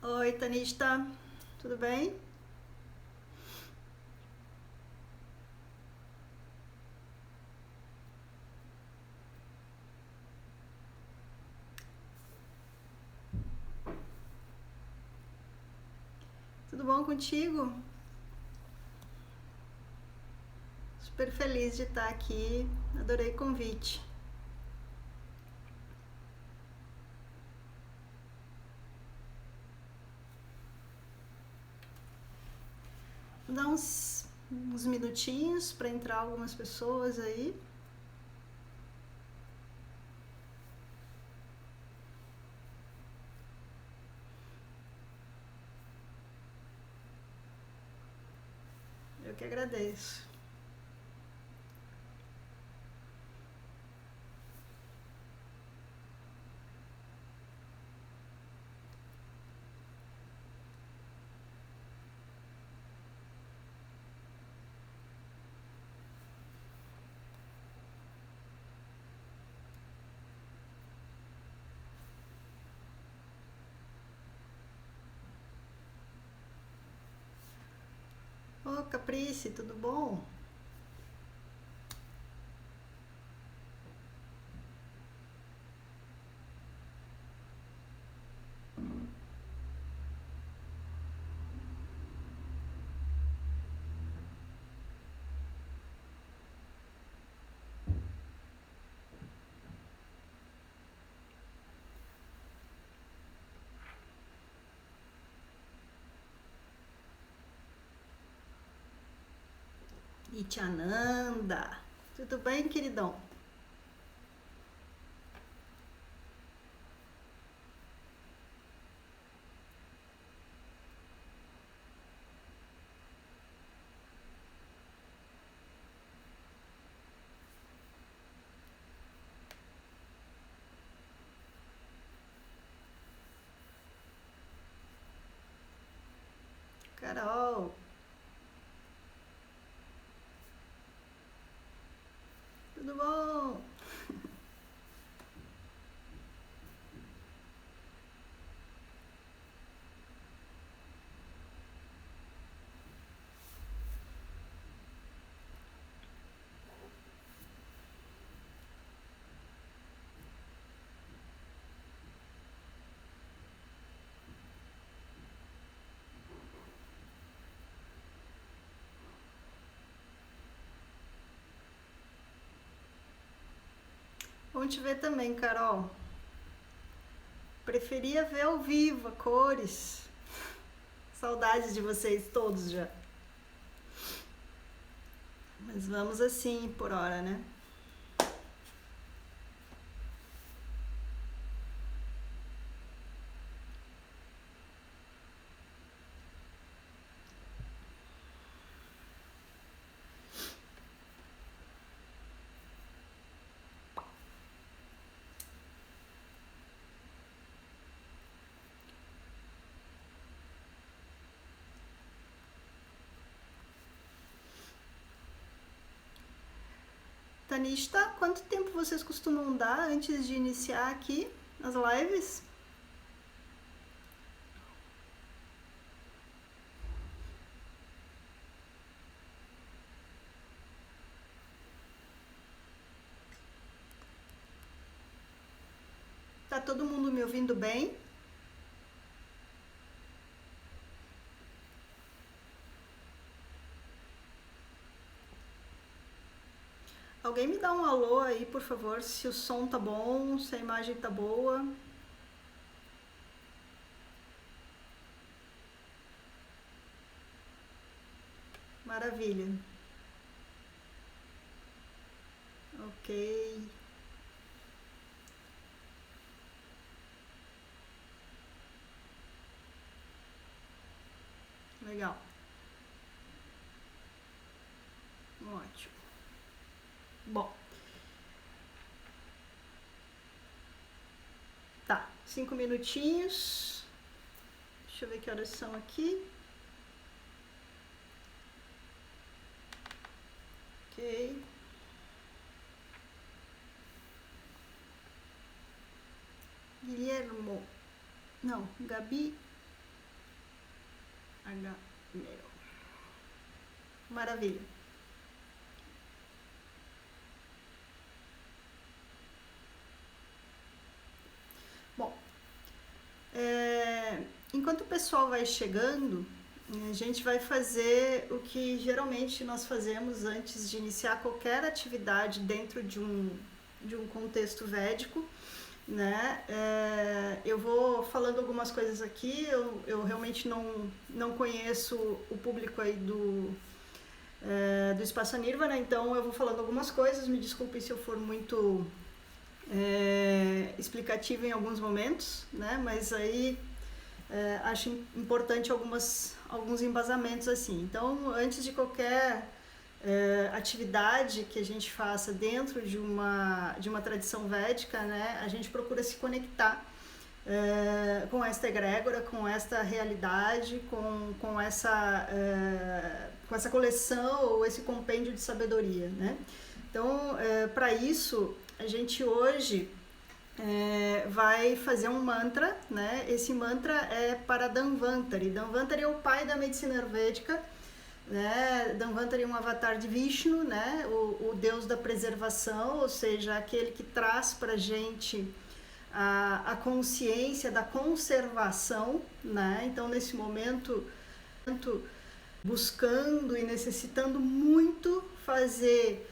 Oi, Tanista, tudo bem? Tudo bom contigo? Super feliz de estar aqui, adorei o convite. Vou dar uns minutinhos para entrar algumas pessoas aí. Eu que agradeço. Ô, Caprice, tudo bom? Itiananda, tudo bem, queridão? Carol, tudo bom? Bom te ver também, Carol. Preferia ver ao vivo, a cores. Saudades de vocês todos já. Mas vamos assim por hora, né? Tanista, quanto tempo vocês costumam dar antes de iniciar aqui as lives? Tá todo mundo me ouvindo bem? Alguém me dá um alô aí, por favor, se o som tá bom, se a imagem tá boa. Maravilha. Ok, legal. Ótimo. Bom, tá. 5 minutinhos. Deixa eu ver que horas são aqui. Ok. Guilhermo. Não, Gabi. Meu. Maravilha. Bom, enquanto o pessoal vai chegando, a gente vai fazer o que geralmente nós fazemos antes de iniciar qualquer atividade dentro de um contexto védico, né? Eu vou falando algumas coisas aqui, eu realmente não conheço o público aí do Espaço Nirvana, então eu vou falando algumas coisas, me desculpem se eu for muito explicativa em alguns momentos, né? Mas aí acho importante alguns embasamentos assim. Então, antes de qualquer atividade que a gente faça dentro de uma tradição védica, né, a gente procura se conectar com esta egrégora, com esta realidade, com essa coleção ou esse compêndio de sabedoria, né? Então, para isso, a gente hoje vai fazer um mantra, né? Esse mantra é para Dhanvantari. Dhanvantari é o pai da medicina ayurvédica, né? Dhanvantari é um avatar de Vishnu, né? O deus da preservação, ou seja, aquele que traz para a gente a consciência da conservação, né? Então, nesse momento, buscando e necessitando muito fazer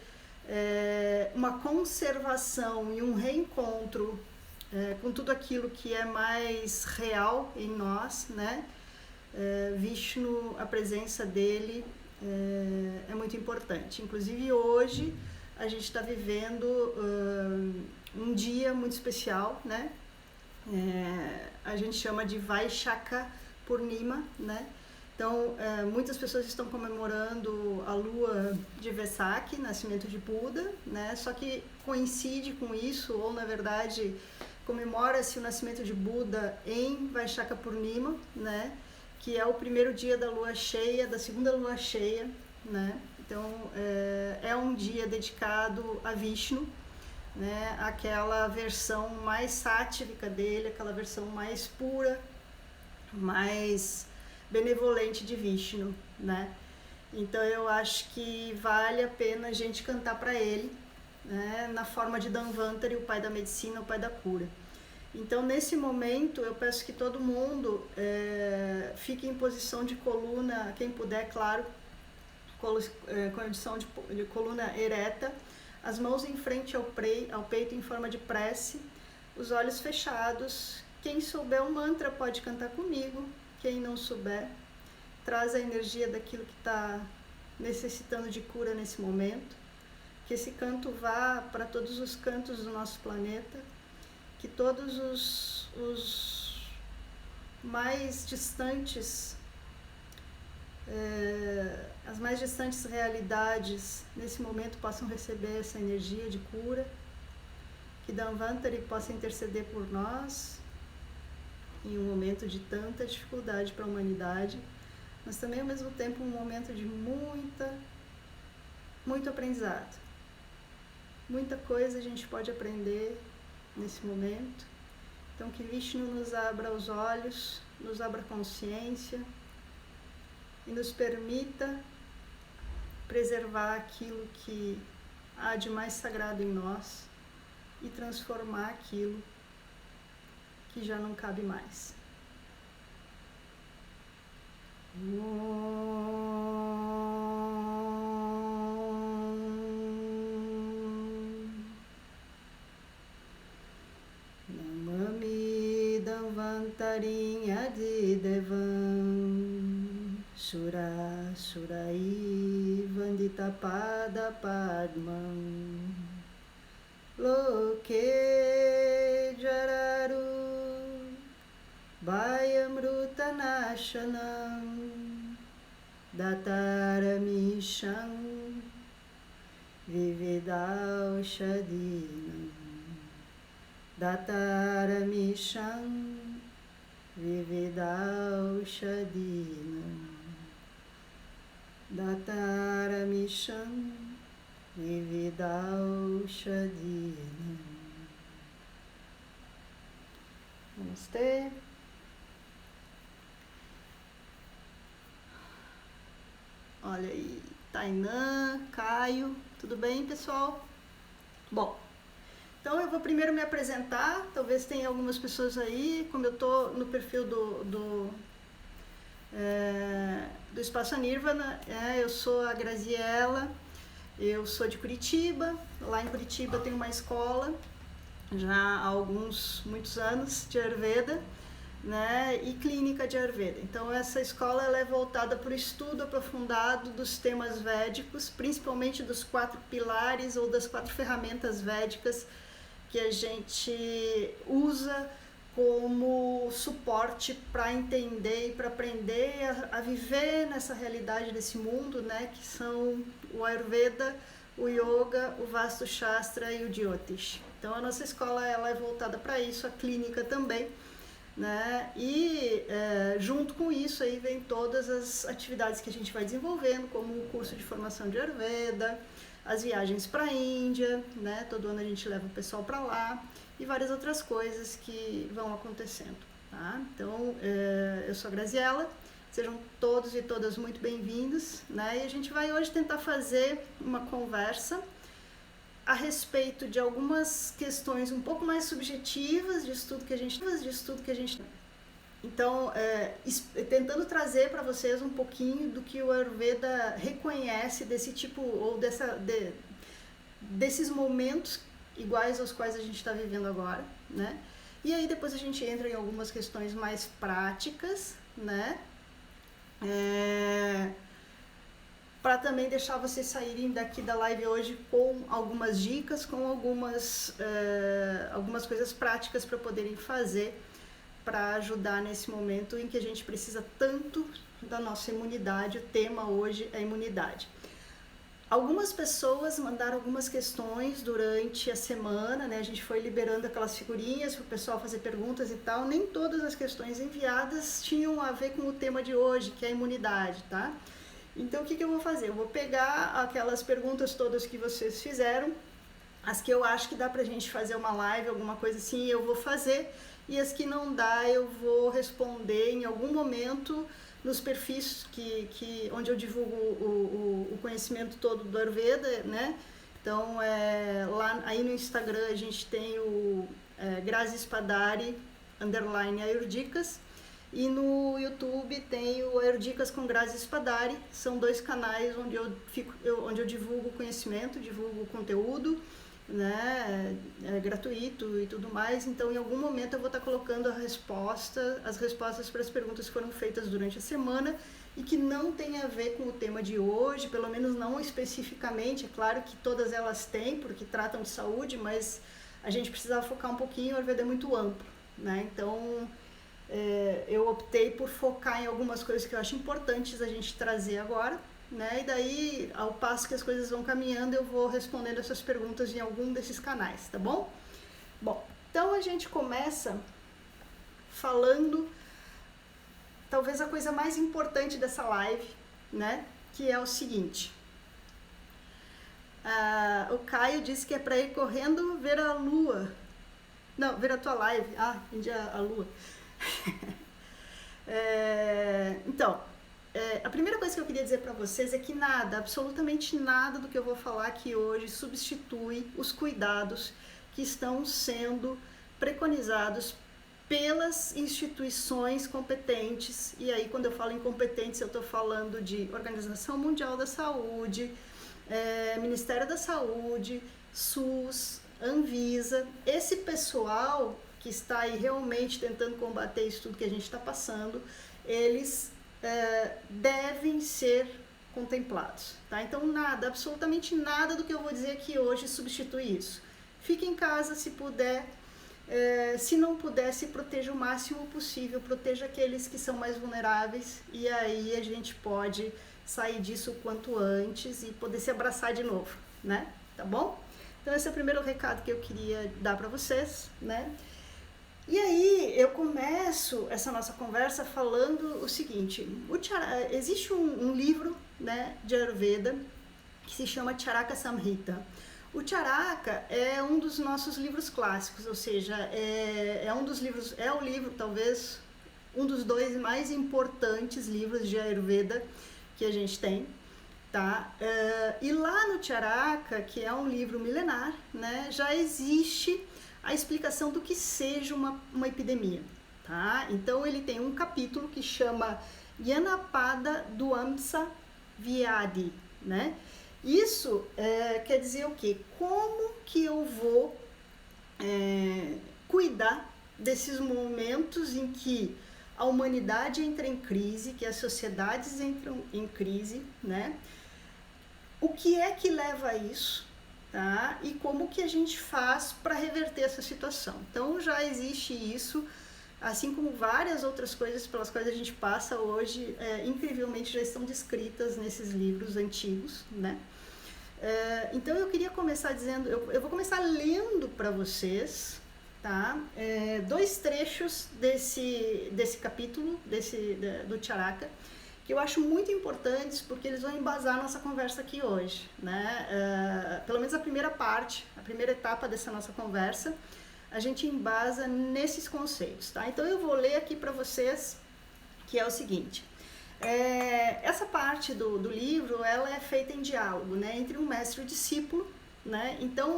uma conservação e um reencontro com tudo aquilo que é mais real em nós, né? Vishnu, a presença dele é muito importante. Inclusive hoje a gente está vivendo um dia muito especial, né? A gente chama de Vaishaka Purnima, né? Então, muitas pessoas estão comemorando a lua de Vesak, nascimento de Buda, né? Só que coincide com isso, ou na verdade comemora-se o nascimento de Buda em Vaishaka Purnima, né? Que é o primeiro dia da lua cheia, da segunda lua cheia, né? Então, é um dia dedicado a Vishnu, né? Aquela versão mais sátrica dele, aquela versão mais pura, mais benevolente de Vishnu, né? Então eu acho que vale a pena a gente cantar para ele, né? Na forma de Dhanvantari, o pai da medicina, o pai da cura. Então nesse momento eu peço que todo mundo fique em posição de coluna, quem puder, claro, condição de coluna ereta, as mãos em frente ao peito em forma de prece, os olhos fechados. Quem souber o mantra pode cantar comigo. Quem não souber, traz a energia daquilo que está necessitando de cura nesse momento. Que esse canto vá para todos os cantos do nosso planeta. Que todos os mais distantes, as mais distantes realidades nesse momento possam receber essa energia de cura. Que Dhanvantari possa interceder por nós em um momento de tanta dificuldade para a humanidade, mas também ao mesmo tempo um momento de muito aprendizado. Muita coisa a gente pode aprender nesse momento. Então que Vishnu nos abra os olhos, nos abra a consciência e nos permita preservar aquilo que há de mais sagrado em nós e transformar aquilo que já não cabe mais. Namami Dhanvantarim Adidevam Sura Surai Vanditapada Padmam Loke Jararu Bhayamrutanashanam Dataramisham Vividaushadinam Dataramisham Vividaushadinam Dataramisham Vividaushadinam. Namastê. Olha aí, Tainã, Caio, tudo bem, pessoal? Bom, então eu vou primeiro me apresentar, talvez tenha algumas pessoas aí, como eu tô no perfil do Espaço Nirvana, eu sou a Graziella, eu sou de Curitiba, lá em Curitiba tem uma escola, já há muitos anos, de Ayurveda, né, e clínica de Ayurveda. Então essa escola ela é voltada para o estudo aprofundado dos temas védicos, principalmente dos 4 pilares ou das 4 ferramentas védicas que a gente usa como suporte para entender e para aprender a viver nessa realidade desse mundo, né, que são o Ayurveda, o Yoga, o Vastu Shastra e o Jyotish. Então a nossa escola ela é voltada para isso, a clínica também, né? E junto com isso aí vem todas as atividades que a gente vai desenvolvendo, como o curso de formação de Ayurveda, as viagens para a Índia, né? Todo ano a gente leva o pessoal para lá e várias outras coisas que vão acontecendo, tá? Então eu sou a Graziella, sejam todos e todas muito bem-vindos, né? E a gente vai hoje tentar fazer uma conversa a respeito de algumas questões um pouco mais subjetivas de estudo que a gente então tentando trazer para vocês um pouquinho do que o Ayurveda reconhece desse tipo ou desses momentos iguais aos quais a gente está vivendo agora, né? E aí depois a gente entra em algumas questões mais práticas, né? Para também deixar vocês saírem daqui da live hoje com algumas dicas, com algumas coisas práticas para poderem fazer para ajudar nesse momento em que a gente precisa tanto da nossa imunidade. O tema hoje é imunidade. Algumas pessoas mandaram algumas questões durante a semana, né? A gente foi liberando aquelas figurinhas para o pessoal fazer perguntas e tal. Nem todas as questões enviadas tinham a ver com o tema de hoje, que é a imunidade, tá? Então, o que eu vou fazer? Eu vou pegar aquelas perguntas todas que vocês fizeram, as que eu acho que dá pra gente fazer uma live, alguma coisa assim, eu vou fazer, e as que não dá, eu vou responder em algum momento nos perfis onde eu divulgo o conhecimento todo do Ayurveda, né? Então, lá aí no Instagram a gente tem o Grazi Spadari, _Ayurdicas, e no YouTube tem o Ayurdicas com Grazi Spadari. São 2 canais onde eu divulgo conhecimento, divulgo conteúdo, né, gratuito e tudo mais. Então, em algum momento eu vou estar colocando as respostas para as perguntas que foram feitas durante a semana e que não tem a ver com o tema de hoje, pelo menos não especificamente. É claro que todas elas têm, porque tratam de saúde, mas a gente precisava focar um pouquinho, o Ayurveda é muito amplo, né? Então, eu optei por focar em algumas coisas que eu acho importantes a gente trazer agora, né? E daí, ao passo que as coisas vão caminhando, eu vou respondendo essas perguntas em algum desses canais, tá bom? Bom, então a gente começa falando, talvez a coisa mais importante dessa live, né? Que é o seguinte. O Caio disse que é para ir correndo ver a lua. Não, ver a tua live. Entendi a lua. Então, a primeira coisa que eu queria dizer para vocês é que nada, absolutamente nada do que eu vou falar aqui hoje substitui os cuidados que estão sendo preconizados pelas instituições competentes. E aí, quando eu falo em competentes, eu estou falando de Organização Mundial da Saúde, Ministério da Saúde, SUS, Anvisa. Esse pessoal que está aí realmente tentando combater isso tudo que a gente está passando, eles devem ser contemplados, tá? Então nada, absolutamente nada do que eu vou dizer aqui hoje substitui isso. Fique em casa se puder, se não puder, se proteja o máximo possível, proteja aqueles que são mais vulneráveis, e aí a gente pode sair disso o quanto antes e poder se abraçar de novo, né? Tá bom? Então esse é o primeiro recado que eu queria dar para vocês, né? E aí eu começo essa nossa conversa falando o seguinte. Existe um livro, né, de Ayurveda que se chama Charaka Samhita. O Charaka é um dos nossos livros clássicos, ou seja, é o livro, talvez, um dos 2 mais importantes livros de Ayurveda que a gente tem, tá? E lá no Charaka, que é um livro milenar, né, já existe a explicação do que seja uma epidemia, tá? Então ele tem um capítulo que chama Yanapada Duamsa Vyadi, né? Isso quer dizer o quê? Como que eu vou cuidar desses momentos em que a humanidade entra em crise, que as sociedades entram em crise, né? O que é que leva a isso, tá? E como que a gente faz para reverter essa situação? Então já existe isso, assim como várias outras coisas pelas quais a gente passa hoje, incrivelmente já estão descritas nesses livros antigos, né? Então eu queria começar dizendo, eu vou começar lendo para vocês, tá? 2 trechos desse capítulo, do Charaka, que eu acho muito importantes porque eles vão embasar a nossa conversa aqui hoje, né? Pelo menos a primeira parte, a primeira etapa dessa nossa conversa, a gente embasa nesses conceitos, tá? Então eu vou ler aqui para vocês, que é o seguinte: essa parte do livro, ela é feita em diálogo, né, entre um mestre e um discípulo, né? Então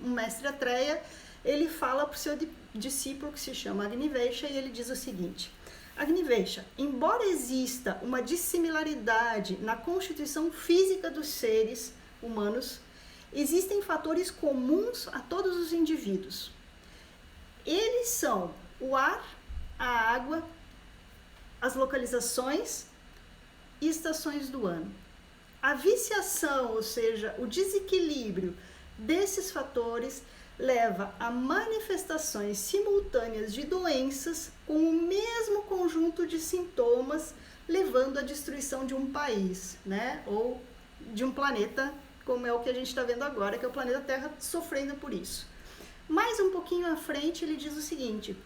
um mestre Atreya, ele fala para o seu discípulo, que se chama Agnivesha, e ele diz o seguinte: Agnivesha, embora exista uma dissimilaridade na constituição física dos seres humanos, existem fatores comuns a todos os indivíduos. Eles são o ar, a água, as localizações e estações do ano. A viciação, ou seja, o desequilíbrio desses fatores, leva a manifestações simultâneas de doenças com o mesmo conjunto de sintomas, levando à destruição de um país, né? Ou de um planeta, como é o que a gente está vendo agora, que é o planeta Terra sofrendo por isso. Mais um pouquinho à frente, ele diz o seguinte: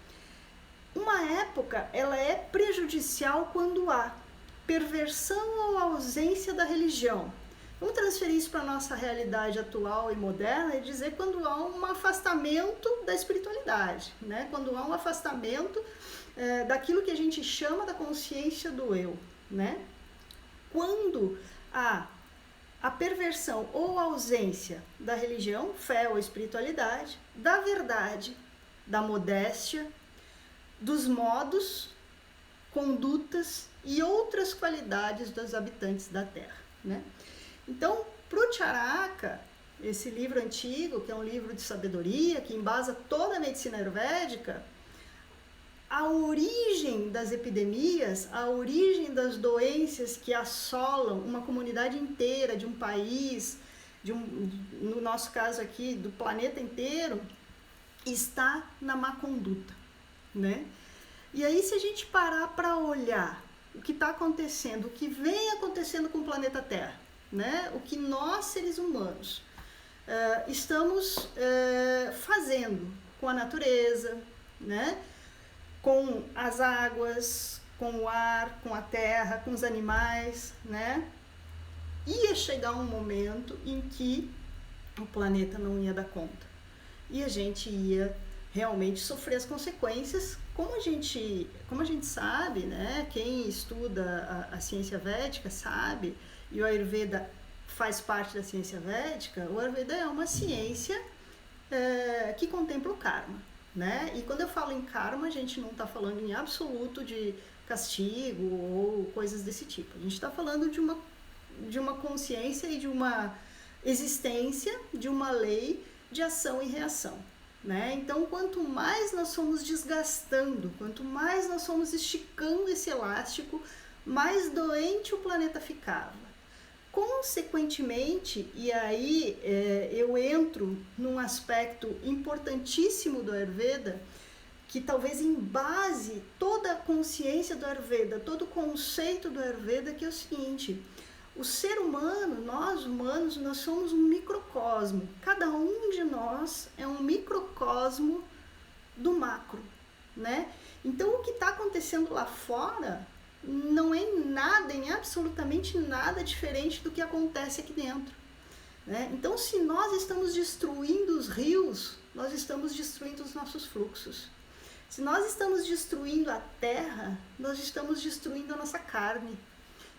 uma época, ela é prejudicial quando há perversão ou ausência da religião. Vamos transferir isso para a nossa realidade atual e moderna e dizer quando há um afastamento da espiritualidade, né? Quando há um afastamento daquilo que a gente chama da consciência do eu, né? Quando há a perversão ou ausência da religião, fé ou espiritualidade, da verdade, da modéstia, dos modos, condutas e outras qualidades dos habitantes da Terra, né? Então, para o Charaka, esse livro antigo, que é um livro de sabedoria, que embasa toda a medicina ayurvédica, a origem das epidemias, a origem das doenças que assolam uma comunidade inteira de um país, no nosso caso aqui, do planeta inteiro, está na má conduta, né? E aí, se a gente parar para olhar o que está acontecendo, o que vem acontecendo com o planeta Terra, né? O que nós, seres humanos, estamos fazendo com a natureza, né? Com as águas, com o ar, com a terra, com os animais, né? Ia chegar um momento em que o planeta não ia dar conta e a gente ia realmente sofrer as consequências, como a gente sabe, né? Quem estuda a ciência védica sabe, e o Ayurveda faz parte da ciência védica. O Ayurveda é uma ciência que contempla o karma, né? E quando eu falo em karma, a gente não está falando em absoluto de castigo ou coisas desse tipo. A gente está falando de uma consciência e de uma existência de uma lei de ação e reação, né? Então, quanto mais nós fomos desgastando, quanto mais nós fomos esticando esse elástico, mais doente o planeta ficava. Consequentemente, e aí eu entro num aspecto importantíssimo do Ayurveda, que talvez embase toda a consciência do Ayurveda, todo o conceito do Ayurveda, que é o seguinte: o ser humano, nós humanos, nós somos um microcosmo. Cada um de nós é um microcosmo do macro, né? Então, o que está acontecendo lá fora não é em absolutamente nada diferente do que acontece aqui dentro, né? Então, se nós estamos destruindo os rios, nós estamos destruindo os nossos fluxos. Se nós estamos destruindo a terra, nós estamos destruindo a nossa carne.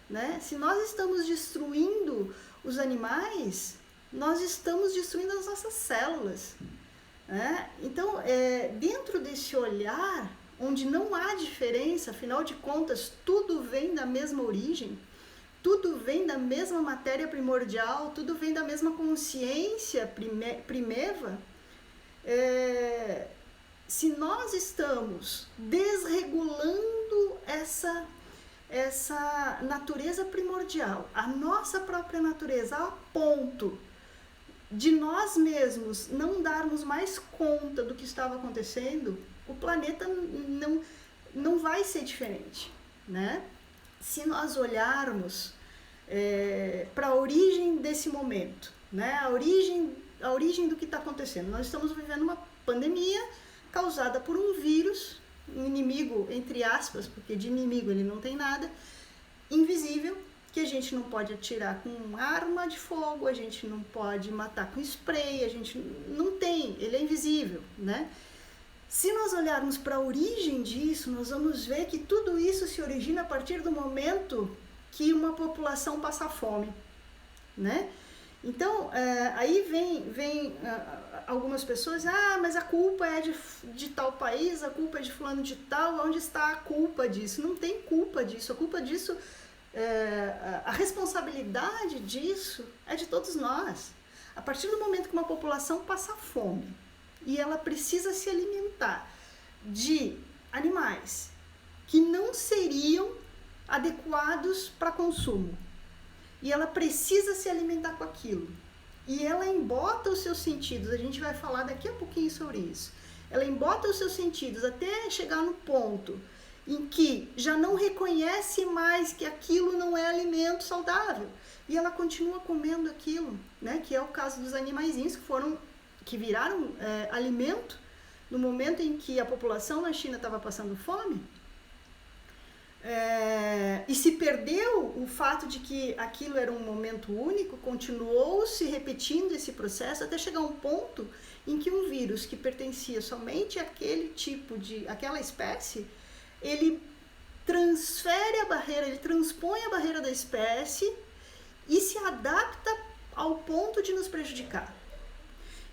né? Se nós estamos destruindo os animais, nós estamos destruindo as nossas células, né? Então, dentro desse olhar, onde não há diferença, afinal de contas, tudo vem da mesma origem, tudo vem da mesma matéria primordial, tudo vem da mesma consciência primeva, se nós estamos desregulando essa natureza primordial, a nossa própria natureza, a ponto de nós mesmos não darmos mais conta do que estava acontecendo, o planeta não vai ser diferente, né? Se nós olharmos para a origem desse momento, né? A origem do que está acontecendo, nós estamos vivendo uma pandemia causada por um vírus, um inimigo, entre aspas, porque de inimigo ele não tem nada, invisível, que a gente não pode atirar com arma de fogo, a gente não pode matar com spray, a gente não tem, ele é invisível, né? Se nós olharmos para a origem disso, nós vamos ver que tudo isso se origina a partir do momento que uma população passa fome, né? Então, aí vem algumas pessoas, mas a culpa é de tal país, a culpa é de fulano de tal, onde está a culpa disso? Não tem culpa disso, a culpa disso, a responsabilidade disso é de todos nós. A partir do momento que uma população passa fome e ela precisa se alimentar de animais que não seriam adequados para consumo, e ela precisa se alimentar com aquilo, e ela embota os seus sentidos, a gente vai falar daqui a pouquinho sobre isso, ela embota os seus sentidos até chegar no ponto em que já não reconhece mais que aquilo não é alimento saudável, e ela continua comendo aquilo, né? Que é o caso dos animaizinhos que viraram alimento no momento em que a população na China estava passando fome. E se perdeu o fato de que aquilo era um momento único, continuou se repetindo esse processo até chegar a um ponto em que um vírus que pertencia somente àquele àquela espécie, ele transfere a barreira, ele transpõe a barreira da espécie e se adapta ao ponto de nos prejudicar.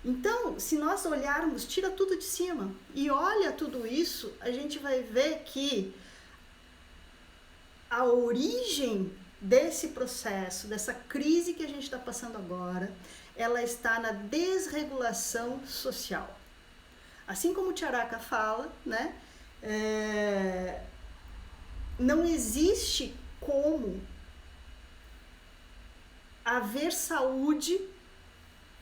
Então, se nós olharmos, tira tudo de cima e olha tudo isso, a gente vai ver que a origem desse processo, dessa crise que a gente está passando agora, ela está na desregulação social. Assim como o Charaka fala, né? Não existe como haver saúde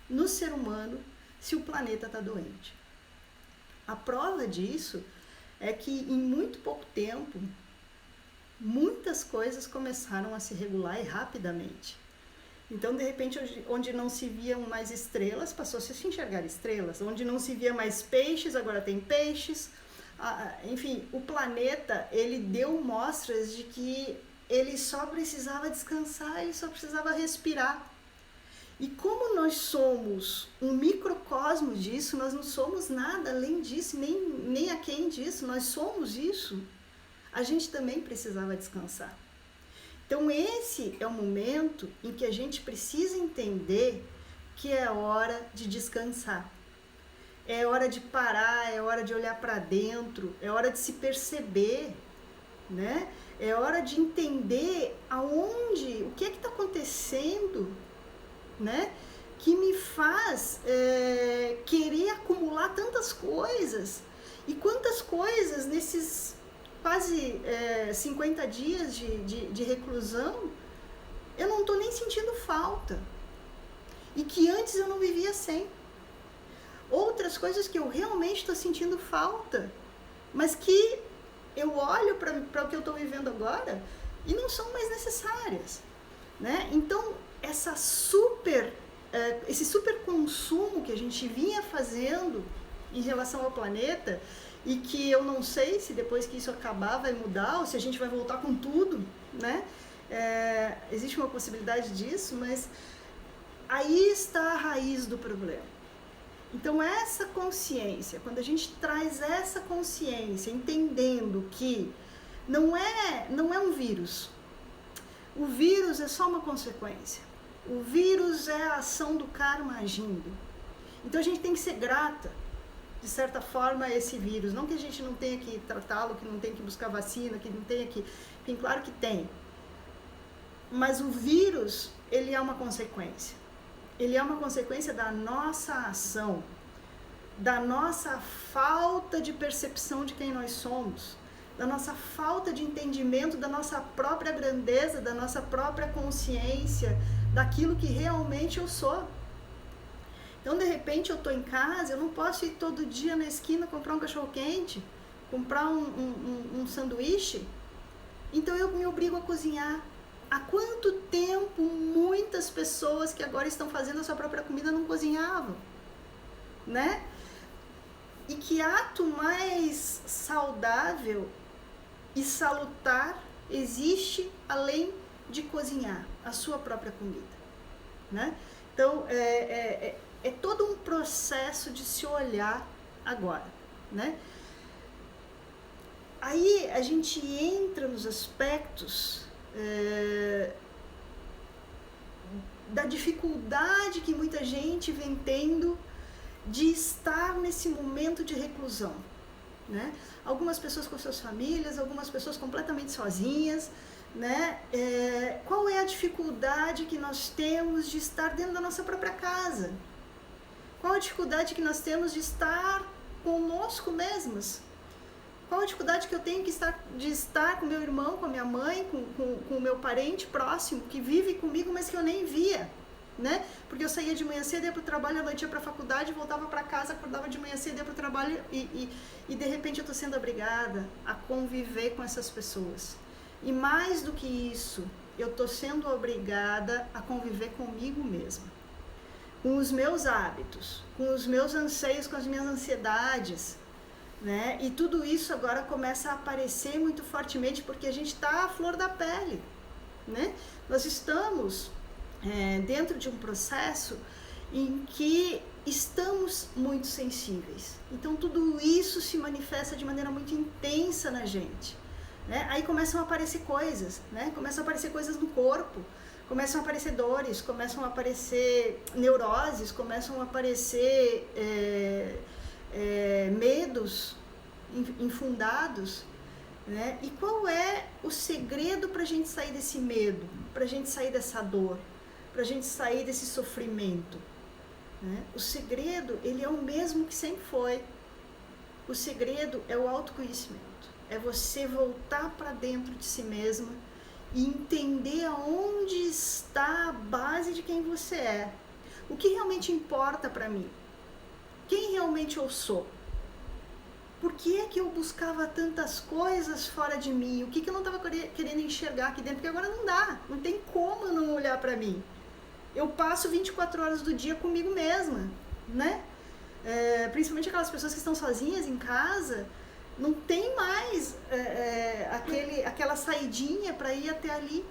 no ser humano se o planeta está doente. A prova disso é que em muito pouco tempo, muitas coisas começaram a se regular e rapidamente. Então, de repente, onde não se viam mais estrelas, passou-se a se enxergar estrelas. Onde não se via mais peixes, agora tem peixes. Enfim, o planeta, ele deu mostras de que ele só precisava descansar, ele só precisava respirar. E como nós somos um microcosmo disso, nós não somos nada além disso, nem aquém disso, nós somos isso. A gente também precisava descansar. Então esse é o momento em que a gente precisa entender que é hora de descansar. É hora de parar, é hora de olhar para dentro, é hora de se perceber, né? É hora de entender o que é que está acontecendo, né? Que me faz querer acumular tantas coisas. E quantas coisas nesses quase 50 dias de reclusão, eu não estou nem sentindo falta. E que antes eu não vivia sem. Outras coisas que eu realmente estou sentindo falta, mas que eu olho para o que eu estou vivendo agora e não são mais necessárias, né? Então, esse super consumo que a gente vinha fazendo em relação ao planeta, e que eu não sei se depois que isso acabar vai mudar, ou se a gente vai voltar com tudo, né? Existe uma possibilidade disso, mas aí está a raiz do problema. Então essa consciência, quando a gente traz essa consciência, entendendo que não é um vírus, O vírus é só uma consequência. O vírus é a ação do karma agindo. Então a gente tem que ser grata, de certa forma, a esse vírus. Não que a gente não tenha que tratá-lo, que não tenha que buscar vacina, que não tenha que... Enfim, claro que tem. Mas o vírus, ele é uma consequência. Ele é uma consequência da nossa ação, da nossa falta de percepção de quem nós somos, da nossa falta de entendimento da nossa própria grandeza, da nossa própria consciência, daquilo que realmente eu sou. Então, de repente, eu estou em casa, eu não posso ir todo dia na esquina comprar um cachorro-quente, comprar um sanduíche. Então, eu me obrigo a cozinhar. Há quanto tempo muitas pessoas que agora estão fazendo a sua própria comida não cozinhavam, né? E que ato mais saudável e salutar existe além de cozinhar a sua própria comida, né? Então, é todo um processo de se olhar agora, né? Aí a gente entra nos aspectos da dificuldade que muita gente vem tendo de estar nesse momento de reclusão, né? Algumas pessoas com suas famílias, algumas pessoas completamente sozinhas, né? Qual é a dificuldade que nós temos de estar dentro da nossa própria casa? Qual a dificuldade que nós temos de estar conosco mesmos? Qual a dificuldade que eu tenho de estar com meu irmão, com a minha mãe, com o meu parente próximo, que vive comigo, mas que eu nem via, né? Porque eu saía de manhã cedo, ia para o trabalho, à noite ia para a faculdade, voltava para casa, acordava de manhã cedo, ia para o trabalho e de repente eu estou sendo obrigada a conviver com essas pessoas. E mais do que isso, eu estou sendo obrigada a conviver comigo mesma, com os meus hábitos, com os meus anseios, com as minhas ansiedades, né? E tudo isso agora começa a aparecer muito fortemente porque a gente está à flor da pele, né? Nós estamos dentro de um processo em que estamos muito sensíveis. Então tudo isso se manifesta de maneira muito intensa na gente, né? Aí começam a aparecer coisas, né? Começam a aparecer coisas no corpo, começam a aparecer dores, começam a aparecer neuroses, começam a aparecer medos infundados, né? E qual é o segredo para a gente sair desse medo, para a gente sair dessa dor, para a gente sair desse sofrimento, né? O segredo, ele é o mesmo que sempre foi. O segredo é o autoconhecimento, é você voltar para dentro de si mesma e entender aonde está a base de quem você é. O que realmente importa para mim? Quem realmente eu sou? Por que é que eu buscava tantas coisas fora de mim? O que eu não estava querendo enxergar aqui dentro? Porque agora não dá, não tem como eu não olhar para mim. Eu passo 24 horas do dia comigo mesma, né? Principalmente aquelas pessoas que estão sozinhas em casa, não tem mais aquela saidinha para ir até ali,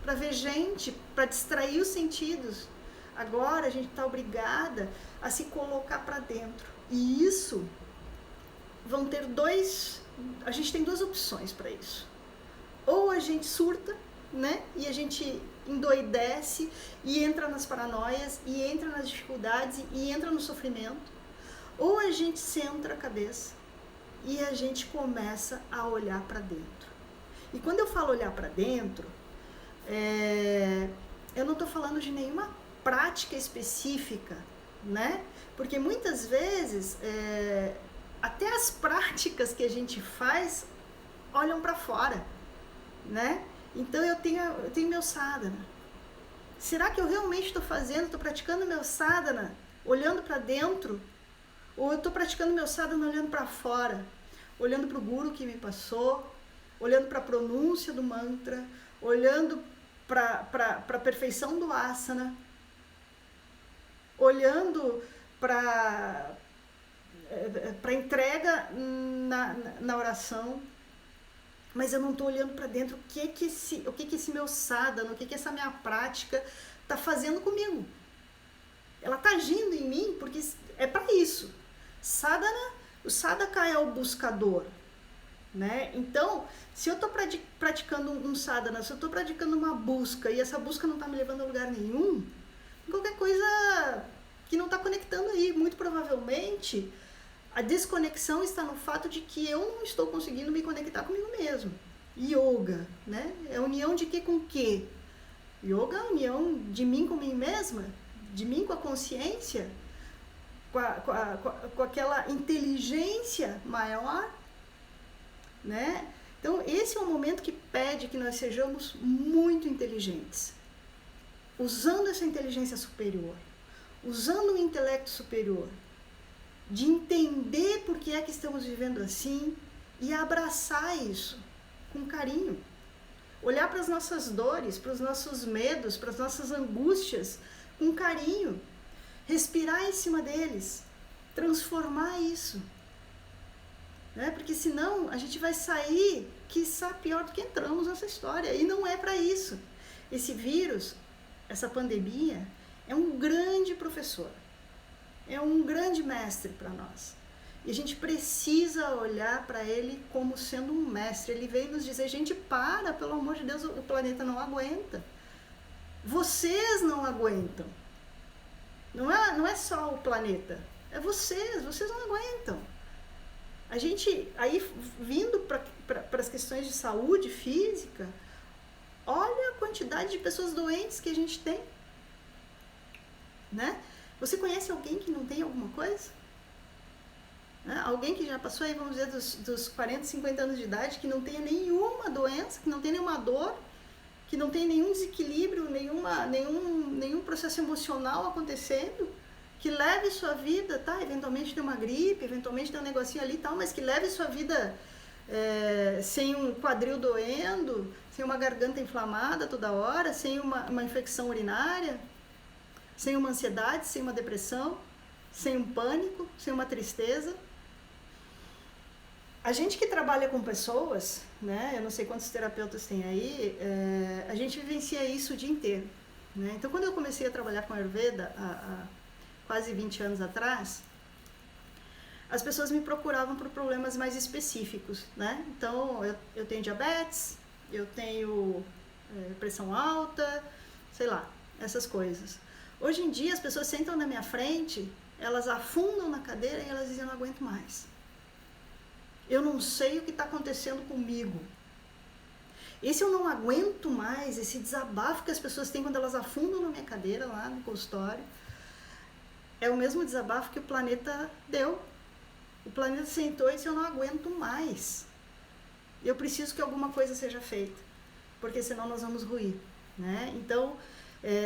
para ver gente, para distrair os sentidos. Agora a gente está obrigada a se colocar para dentro. E isso a gente tem duas opções para isso. Ou a gente surta, né? E a gente endoidece e entra nas paranoias, e entra nas dificuldades, e entra no sofrimento. Ou a gente centra a cabeça e a gente começa a olhar para dentro. E quando eu falo olhar para dentro, eu não estou falando de nenhuma prática específica, né? Porque muitas vezes até as práticas que a gente faz olham para fora, né? Então eu tenho meu sadhana. Será que eu realmente estou praticando meu sadhana olhando para dentro? Ou eu estou praticando meu sadhana olhando para fora? Olhando para o guru que me passou, olhando para a pronúncia do mantra, olhando para a perfeição do asana, olhando para a entrega na oração, mas eu não estou olhando para dentro o que esse meu sadhana, o que essa minha prática está fazendo comigo. Ela está agindo em mim porque é para isso. O sadhaka é o buscador, né? Então, se eu estou praticando um sadhana, se eu estou praticando uma busca e essa busca não está me levando a lugar nenhum, qualquer coisa que não está conectando aí, muito provavelmente a desconexão está no fato de que eu não estou conseguindo me conectar comigo mesmo. Yoga, né? É união de que com que? Yoga é a união de mim com mim mesma, de mim com a consciência, com aquela inteligência maior, né? Então esse é um momento que pede que nós sejamos muito inteligentes, usando essa inteligência superior, usando o intelecto superior, de entender por que é que estamos vivendo assim e abraçar isso com carinho. Olhar para as nossas dores, para os nossos medos, para as nossas angústias com carinho. Respirar em cima deles. Transformar isso. Né? Porque senão a gente vai sair, quiçá, pior do que entramos nessa história. E não é para isso. Esse vírus, essa pandemia, é um grande professor. É um grande mestre para nós. E a gente precisa olhar para ele como sendo um mestre. Ele veio nos dizer, gente, pelo amor de Deus, o planeta não aguenta. Vocês não aguentam. Não é só o planeta, é vocês não aguentam. A gente, aí vindo para as questões de saúde física, olha a quantidade de pessoas doentes que a gente tem. Né? Você conhece alguém que não tem alguma coisa? Né? Alguém que já passou aí, vamos dizer, dos 40, 50 anos de idade, que não tenha nenhuma doença, que não tenha nenhuma dor, que não tenha nenhum desequilíbrio, nenhum processo emocional acontecendo, que leve sua vida, tá? Eventualmente tem uma gripe, eventualmente tem um negocinho ali e tal, mas que leve sua vida sem um quadril doendo, sem uma garganta inflamada toda hora, sem uma infecção urinária, sem uma ansiedade, sem uma depressão, sem um pânico, sem uma tristeza. A gente que trabalha com pessoas, né, eu não sei quantos terapeutas tem aí, a gente vivencia isso o dia inteiro. Né? Então, quando eu comecei a trabalhar com Ayurveda, há quase 20 anos atrás, as pessoas me procuravam por problemas mais específicos. Né? Então, eu tenho diabetes, eu tenho pressão alta, sei lá, essas coisas. Hoje em dia, as pessoas sentam na minha frente, elas afundam na cadeira e elas dizem, eu não aguento mais. Eu não sei o que está acontecendo comigo. Esse eu não aguento mais, esse desabafo que as pessoas têm quando elas afundam na minha cadeira lá no consultório, é o mesmo desabafo que o planeta deu. O planeta sentou e disse, eu não aguento mais. Eu preciso que alguma coisa seja feita, porque senão nós vamos ruir. Né? Então,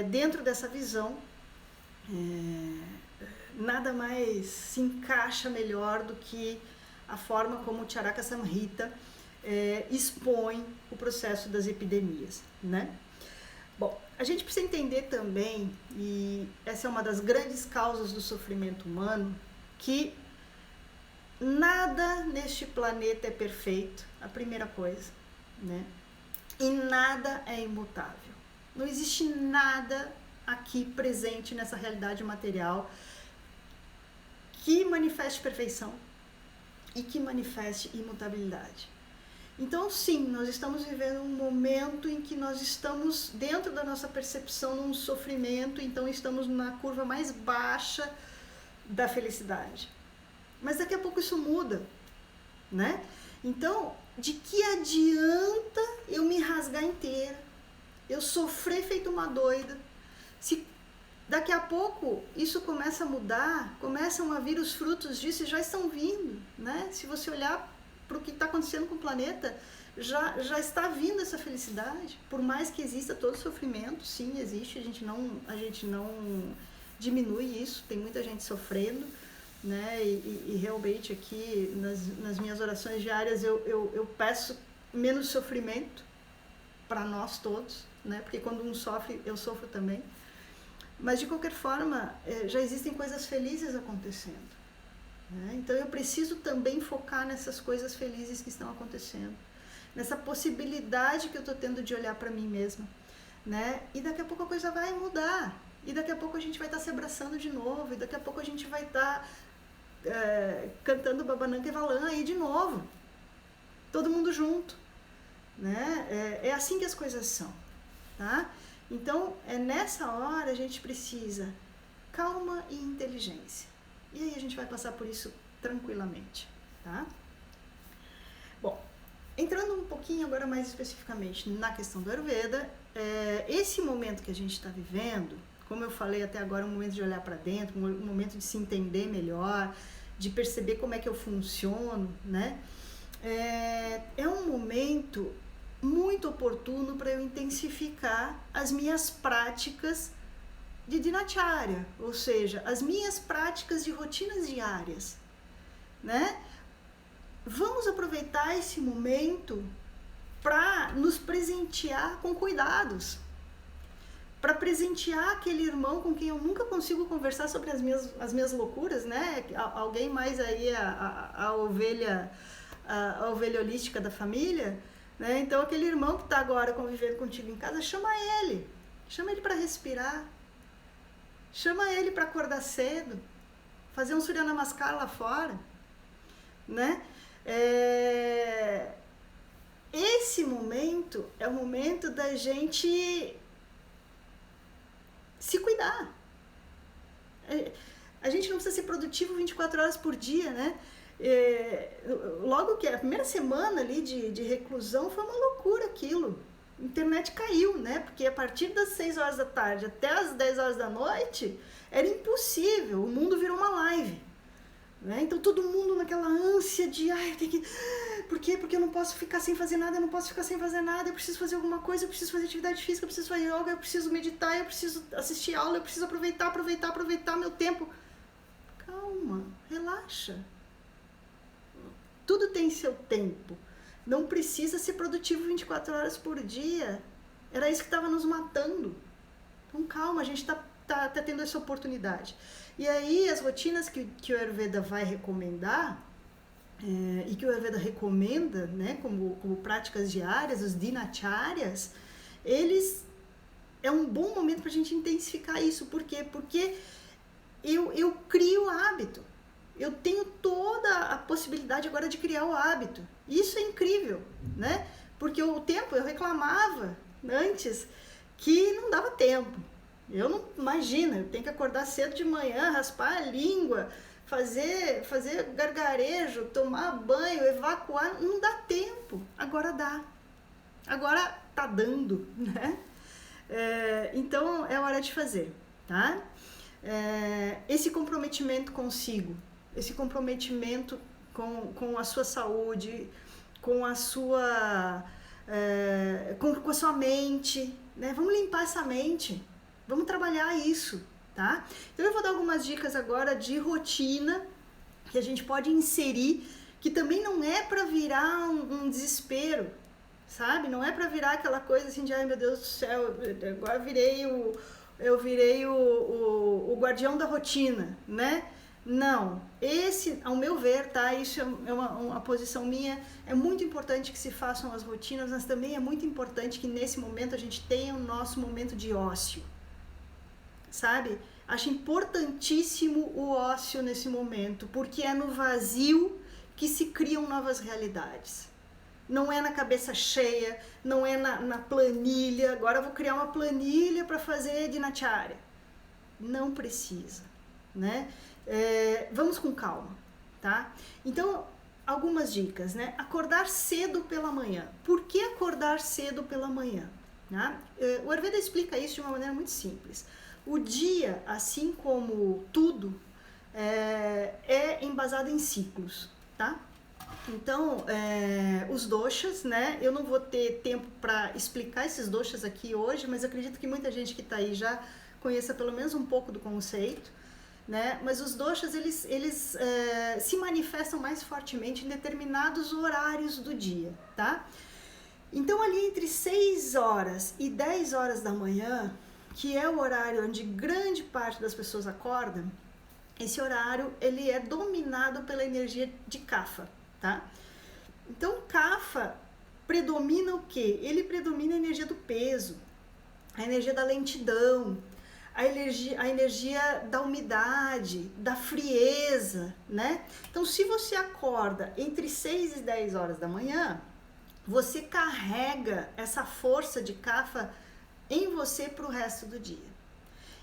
dentro dessa visão, nada mais se encaixa melhor do que a forma como o Charaka Samhita expõe o processo das epidemias, né? Bom, a gente precisa entender também, e essa é uma das grandes causas do sofrimento humano, que nada neste planeta é perfeito, a primeira coisa, né? E nada é imutável. Não existe nada aqui presente nessa realidade material que manifeste perfeição e que manifeste imutabilidade. Então, sim, nós estamos vivendo um momento em que nós estamos, dentro da nossa percepção, num sofrimento, então estamos na curva mais baixa da felicidade. Mas daqui a pouco isso muda, né? Então, de que adianta eu me rasgar inteira, eu sofrer feito uma doida, se daqui a pouco isso começa a mudar, começam a vir os frutos disso e já estão vindo, né? Se você olhar para o que está acontecendo com o planeta, já está vindo essa felicidade, por mais que exista todo sofrimento, sim, existe, a gente não diminui isso, tem muita gente sofrendo, né? E realmente aqui nas minhas orações diárias eu peço menos sofrimento para nós todos, né? Porque quando um sofre, eu sofro também. Mas, de qualquer forma, já existem coisas felizes acontecendo. Né? Então, eu preciso também focar nessas coisas felizes que estão acontecendo. Nessa possibilidade que eu estou tendo de olhar para mim mesma. Né? E daqui a pouco a coisa vai mudar. E daqui a pouco a gente vai estar se abraçando de novo. E daqui a pouco a gente vai estar cantando Babananka e Valan aí de novo. todo mundo junto, né? É assim que as coisas são, tá? Então, nessa hora a gente precisa calma e inteligência. E aí a gente vai passar por isso tranquilamente, tá? Bom, entrando um pouquinho agora mais especificamente na questão do Ayurveda, esse momento que a gente está vivendo, como eu falei até agora, um momento de olhar para dentro, um momento de se entender melhor, de perceber como é que eu funciono, né? É um momento muito oportuno para eu intensificar as minhas práticas de dinacharya, ou seja, as minhas práticas de rotinas diárias, né? Vamos aproveitar esse momento para nos presentear com cuidados, para presentear aquele irmão com quem eu nunca consigo conversar sobre as minhas loucuras, né? Alguém mais aí, a ovelha holística da família, né? Então aquele irmão que está agora convivendo contigo em casa, chama ele para respirar, chama ele para acordar cedo, fazer um Surya Namaskar lá fora, né? Esse momento é o momento da gente se cuidar. A gente não precisa ser produtivo 24 horas por dia, né? Logo que a primeira semana ali de reclusão foi uma loucura aquilo. A internet caiu, né? Porque a partir das 6 horas da tarde até as 10 horas da noite era impossível, o mundo virou uma live, né? Então todo mundo naquela ânsia de por quê? Porque eu não posso ficar sem fazer nada, eu preciso fazer alguma coisa, eu preciso fazer atividade física, eu preciso fazer yoga, eu preciso meditar, eu preciso assistir aula, eu preciso aproveitar meu tempo. Calma, relaxa. Tudo tem seu tempo. Não precisa ser produtivo 24 horas por dia. Era isso que estava nos matando. Então calma, a gente tá tendo essa oportunidade. E aí as rotinas que o Ayurveda vai recomendar, e que o Ayurveda recomenda, né, como práticas diárias, os dinacharyas, eles é um bom momento para a gente intensificar isso. Por quê? Porque eu crio hábito. Eu tenho toda a possibilidade agora de criar o hábito. Isso é incrível, né? Porque o tempo, eu reclamava antes que não dava tempo. Eu não imagino, eu tenho que acordar cedo de manhã, raspar a língua, fazer gargarejo, tomar banho, evacuar, não dá tempo. Agora dá. Agora tá dando, né? Então é hora de fazer, tá? Esse comprometimento consigo, esse comprometimento com a sua saúde, com a sua mente, né? Vamos limpar essa mente, vamos trabalhar isso, tá? Então eu vou dar algumas dicas agora de rotina que a gente pode inserir, que também não é para virar um desespero, sabe? Não é para virar aquela coisa assim de ai meu Deus do céu, agora eu virei o guardião da rotina, né? Não, esse, ao meu ver, tá? Isso é uma posição minha. É muito importante que se façam as rotinas, mas também é muito importante que nesse momento a gente tenha o nosso momento de ócio, sabe? Acho importantíssimo o ócio nesse momento, porque é no vazio que se criam novas realidades. Não é na cabeça cheia, não é na planilha. Agora eu vou criar uma planilha para fazer dinacharya. Não precisa, né? Vamos com calma, tá? Então, algumas dicas, né? Acordar cedo pela manhã. Por que acordar cedo pela manhã? Né? O Ayurveda explica isso de uma maneira muito simples. O dia, assim como tudo, é embasado em ciclos, tá? Então, os doshas, né? Eu não vou ter tempo para explicar esses doshas aqui hoje, mas acredito que muita gente que está aí já conheça pelo menos um pouco do conceito, né? Mas os doshas, eles se manifestam mais fortemente em determinados horários do dia, tá? Então, ali entre 6 horas e 10 horas da manhã, que é o horário onde grande parte das pessoas acordam, esse horário, ele é dominado pela energia de Kapha, tá? Então, Kapha predomina o quê? Ele predomina a energia do peso, a energia da lentidão, a energia da umidade, da frieza, né? Então, se você acorda entre 6 e 10 horas da manhã, você carrega essa força de Kapha em você para o resto do dia.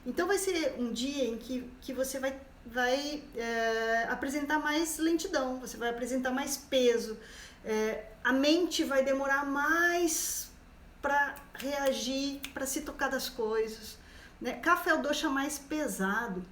Então, vai ser um dia em que você vai apresentar mais lentidão, você vai apresentar mais peso, a mente vai demorar mais para reagir, para se tocar das coisas, né? Kapha é o dosha mais pesado,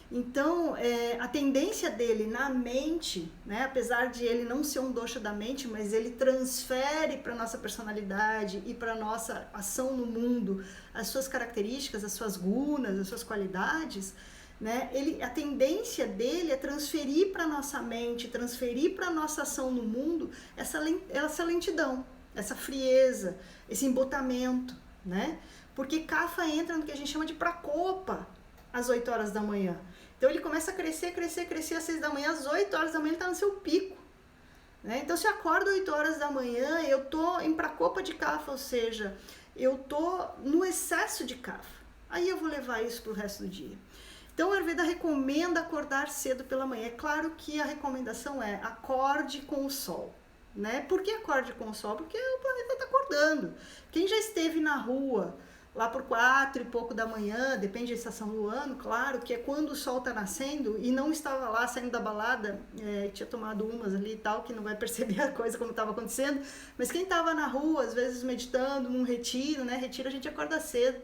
então a tendência dele na mente, né, apesar de ele não ser um dosha da mente, mas ele transfere para a nossa personalidade e para a nossa ação no mundo as suas características, as suas gunas, as suas qualidades, né? A tendência dele é transferir para a nossa mente, transferir para a nossa ação no mundo essa lentidão, essa frieza, esse embotamento, né? Porque Kapha entra no que a gente chama de prakopa às 8 horas da manhã. Então ele começa a crescer às 6 da manhã, às 8 horas da manhã ele está no seu pico, né? Então se eu acordo às 8 horas da manhã, eu tô em prakopa de Kapha, ou seja, eu tô no excesso de Kapha. Aí eu vou levar isso para o resto do dia. Então, a Ayurveda recomenda acordar cedo pela manhã. É claro que a recomendação é acorde com o sol, né? Por que acorde com o sol? Porque o planeta está acordando. Quem já esteve na rua lá por 4 e pouco da manhã, depende da estação do ano, claro, que é quando o sol está nascendo e não estava lá saindo da balada, tinha tomado umas ali e tal, que não vai perceber a coisa como estava acontecendo, mas quem estava na rua, às vezes meditando, num retiro, né? Retiro a gente acorda cedo.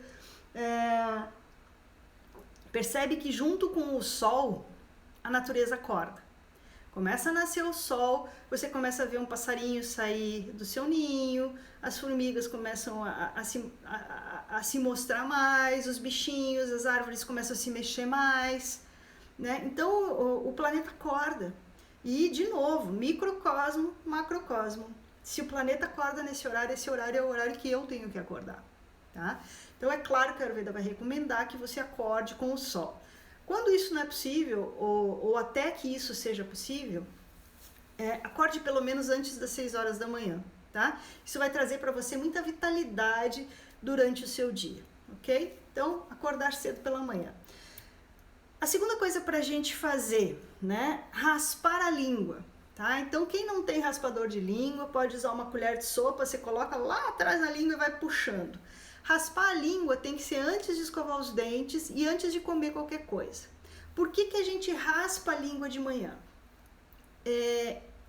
Percebe que junto com o sol, a natureza acorda. Começa a nascer o sol, você começa a ver um passarinho sair do seu ninho, as formigas começam a se mostrar mais, os bichinhos, as árvores começam a se mexer mais, né? Então o planeta acorda. E, de novo, microcosmo, macrocosmo. Se o planeta acorda nesse horário, esse horário é o horário que eu tenho que acordar, tá? Então é claro que a Ayurveda vai recomendar que você acorde com o sol. Quando isso não é possível, ou até que isso seja possível, acorde pelo menos antes das 6 horas da manhã, tá? Isso vai trazer para você muita vitalidade durante o seu dia, ok? Então, acordar cedo pela manhã. A segunda coisa para a gente fazer, né? Raspar a língua, tá? Então, quem não tem raspador de língua, pode usar uma colher de sopa, você coloca lá atrás na língua e vai puxando. Raspar a língua tem que ser antes de escovar os dentes e antes de comer qualquer coisa. Por que a gente raspa a língua de manhã?